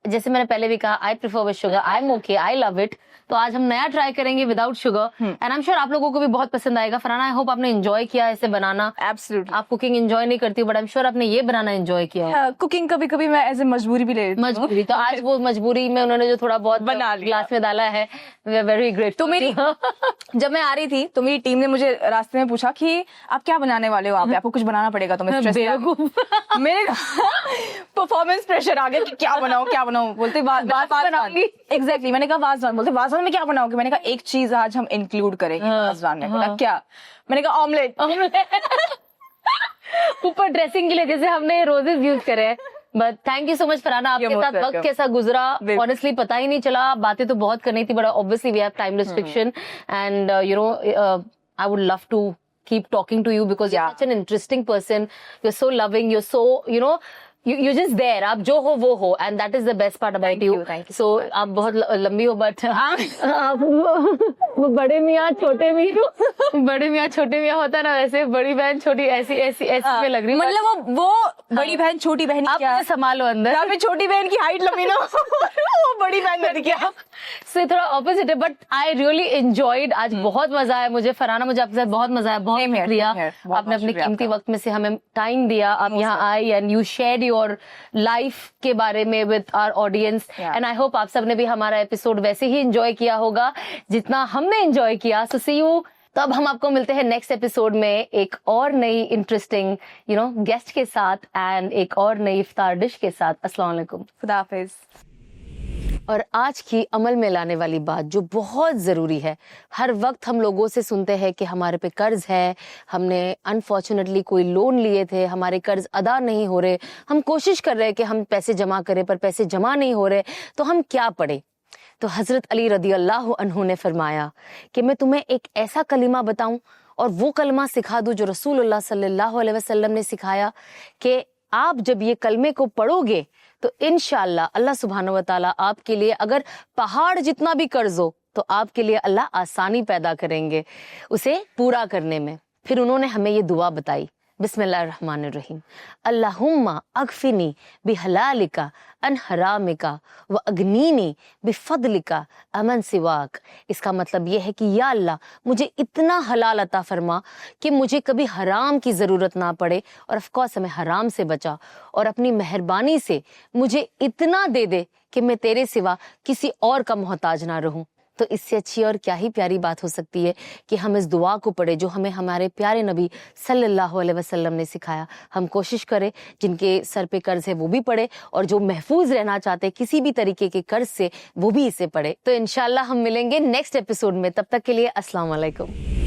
जैसे मैंने पहले भी कहा, I prefer with sugar, I am okay, I love it. तो आज हम नया ट्राई करेंगे without sugar, and I am sure आप लोगों को भी बहुत पसंद आएगा। फरहाना, आई होप आपने एंजॉय किया इसे बनाना। एब्सोल्युटली। आप कुकिंग एंजॉय नहीं करती, बट आई एम श्योर आपने ये बनाना एंजॉय किया है। कुकिंग कभी कभी मैं एज ए मजबूरी भी ले लेती हूँ। मजबूरी, तो आज वो मजबूरी में उन्होंने जो थोड़ा बहुत बना लिया, ग्लास में डाला है, वी आर वेरी ग्रेट। तो मेरी जब मैं आ रही थी तो मेरी टीम ने मुझे रास्ते में पूछा कि आप क्या बनाने वाले हो, आपको कुछ बनाना पड़ेगा। तो मैं मेरे परफॉर्मेंस प्रेशर आ गया कि क्या बनाऊं। बोलते बनाऊंगी। एग्जैक्टली, मैंने कहा वाज़वान। बोलते वाज़वान में क्या बनाओगे? मैंने कहा एक चीज आज हम इंक्लूड करेंगे वाज़वान में। बोला क्या? मैंने कहा ऑमलेट। ऊपर ड्रेसिंग के लिए जैसे हमने रोजेस यूज करे हैं। But thank you so much Farhana, आपके साथ वक्त कैसा गुजरा ऑनेस्टली पता ही नहीं चला। बातें तो बहुत करनी थी, but obviously we have time restriction, and you know I would love to keep talking to you because you're such an interesting person. You're so loving. You're so, you know, you're just there. आप जो हो वो हो, and that is the best part about you. Thank you. So आप बहुत लंबी हो, but वो बड़े मियाँ छोटे मियाँ, बड़े मियाँ छोटे मियाँ होता ना, वैसे बड़ी बहन छोटी ऐसी में लग रही। मतलब वो बड़ी बहन छोटी बहन, आप मुझे संभालो अंदर। मैं छोटी बहन की हाइट लंबी ना वो बड़ी बहन लग गया। So थोड़ा ऑपोजिट है, बट आई रियली एंजॉयड। आज बहुत मजा आया मुझे। फरहाना, मुझे आपके साथ बहुत मजा आया, बहुत शुक्रिया। आपने अपने कीमती वक्त में से हमें टाइम दिया, आप यहाँ आए and you shared your life के बारे में with our audience, and I hope आप सबने भी हमारा एपिसोड वैसे ही एंजॉय किया होगा जितना हमने एंजॉय किया। सो सी यू। तो अब हम आपको मिलते हैं नेक्स्ट एपिसोड में एक और नई इंटरेस्टिंग गेस्ट के साथ एंड एक और नई इफ्तार डिश के साथ। अस्सलाम वालेकुम, खुदा हाफिज। और आज की अमल में लाने वाली बात जो बहुत ज़रूरी है, हर वक्त हम लोगों से सुनते हैं कि हमारे पे कर्ज है, हमने अनफॉर्चुनेटली कोई लोन लिए थे, हमारे कर्ज अदा नहीं हो रहे, हम कोशिश कर रहे हैं कि हम पैसे जमा करें पर पैसे जमा नहीं हो रहे, तो हम क्या पढ़े? तो हज़रत अली रदी अल्लाह अन्हु ने फरमाया कि मैं तुम्हें एक ऐसा कलिमा बताऊं और वो कलमा सिखा दूं जो रसूलुल्लाह सल्लल्लाहु अलैहि वसल्लम ने सिखाया कि आप जब ये कलमे को पढ़ोगे तो इंशाअल्लाह अल्लाह सुब्हानहू व तआला आपके लिए अगर पहाड़ जितना भी कर्ज हो तो आपके लिए अल्लाह आसानी पैदा करेंगे उसे पूरा करने में। फिर उन्होंने हमें ये दुआ बताई, बिस्मिल्लाहिर्रहमानिर्रहीम, अल्लाहुम्मा अगफिनी बिहलालिका अन हरामिका व अगनीनी बिफदलिका अमन सिवाक। इसका मतलब ये है कि या अल्लाह मुझे इतना हलाल अता फरमा कि मुझे कभी हराम की ज़रूरत ना पड़े, और ऑफ कोर्स हमें हराम से बचा, और अपनी मेहरबानी से मुझे इतना दे दे कि मैं तेरे सिवा किसी और का मोहताज ना रहूं। तो इससे अच्छी और क्या ही प्यारी बात हो सकती है कि हम इस दुआ को पढ़े जो हमें हमारे प्यारे नबी सल्लल्लाहु अलैहि वसल्लम ने सिखाया। हम कोशिश करें जिनके सर पे कर्ज है वो भी पढ़े, और जो महफूज रहना चाहते हैं किसी भी तरीके के कर्ज से वो भी इसे पढ़े। तो इंशाल्लाह हम मिलेंगे नेक्स्ट एपिसोड में, तब तक के लिए अस्सलाम वालेकुम।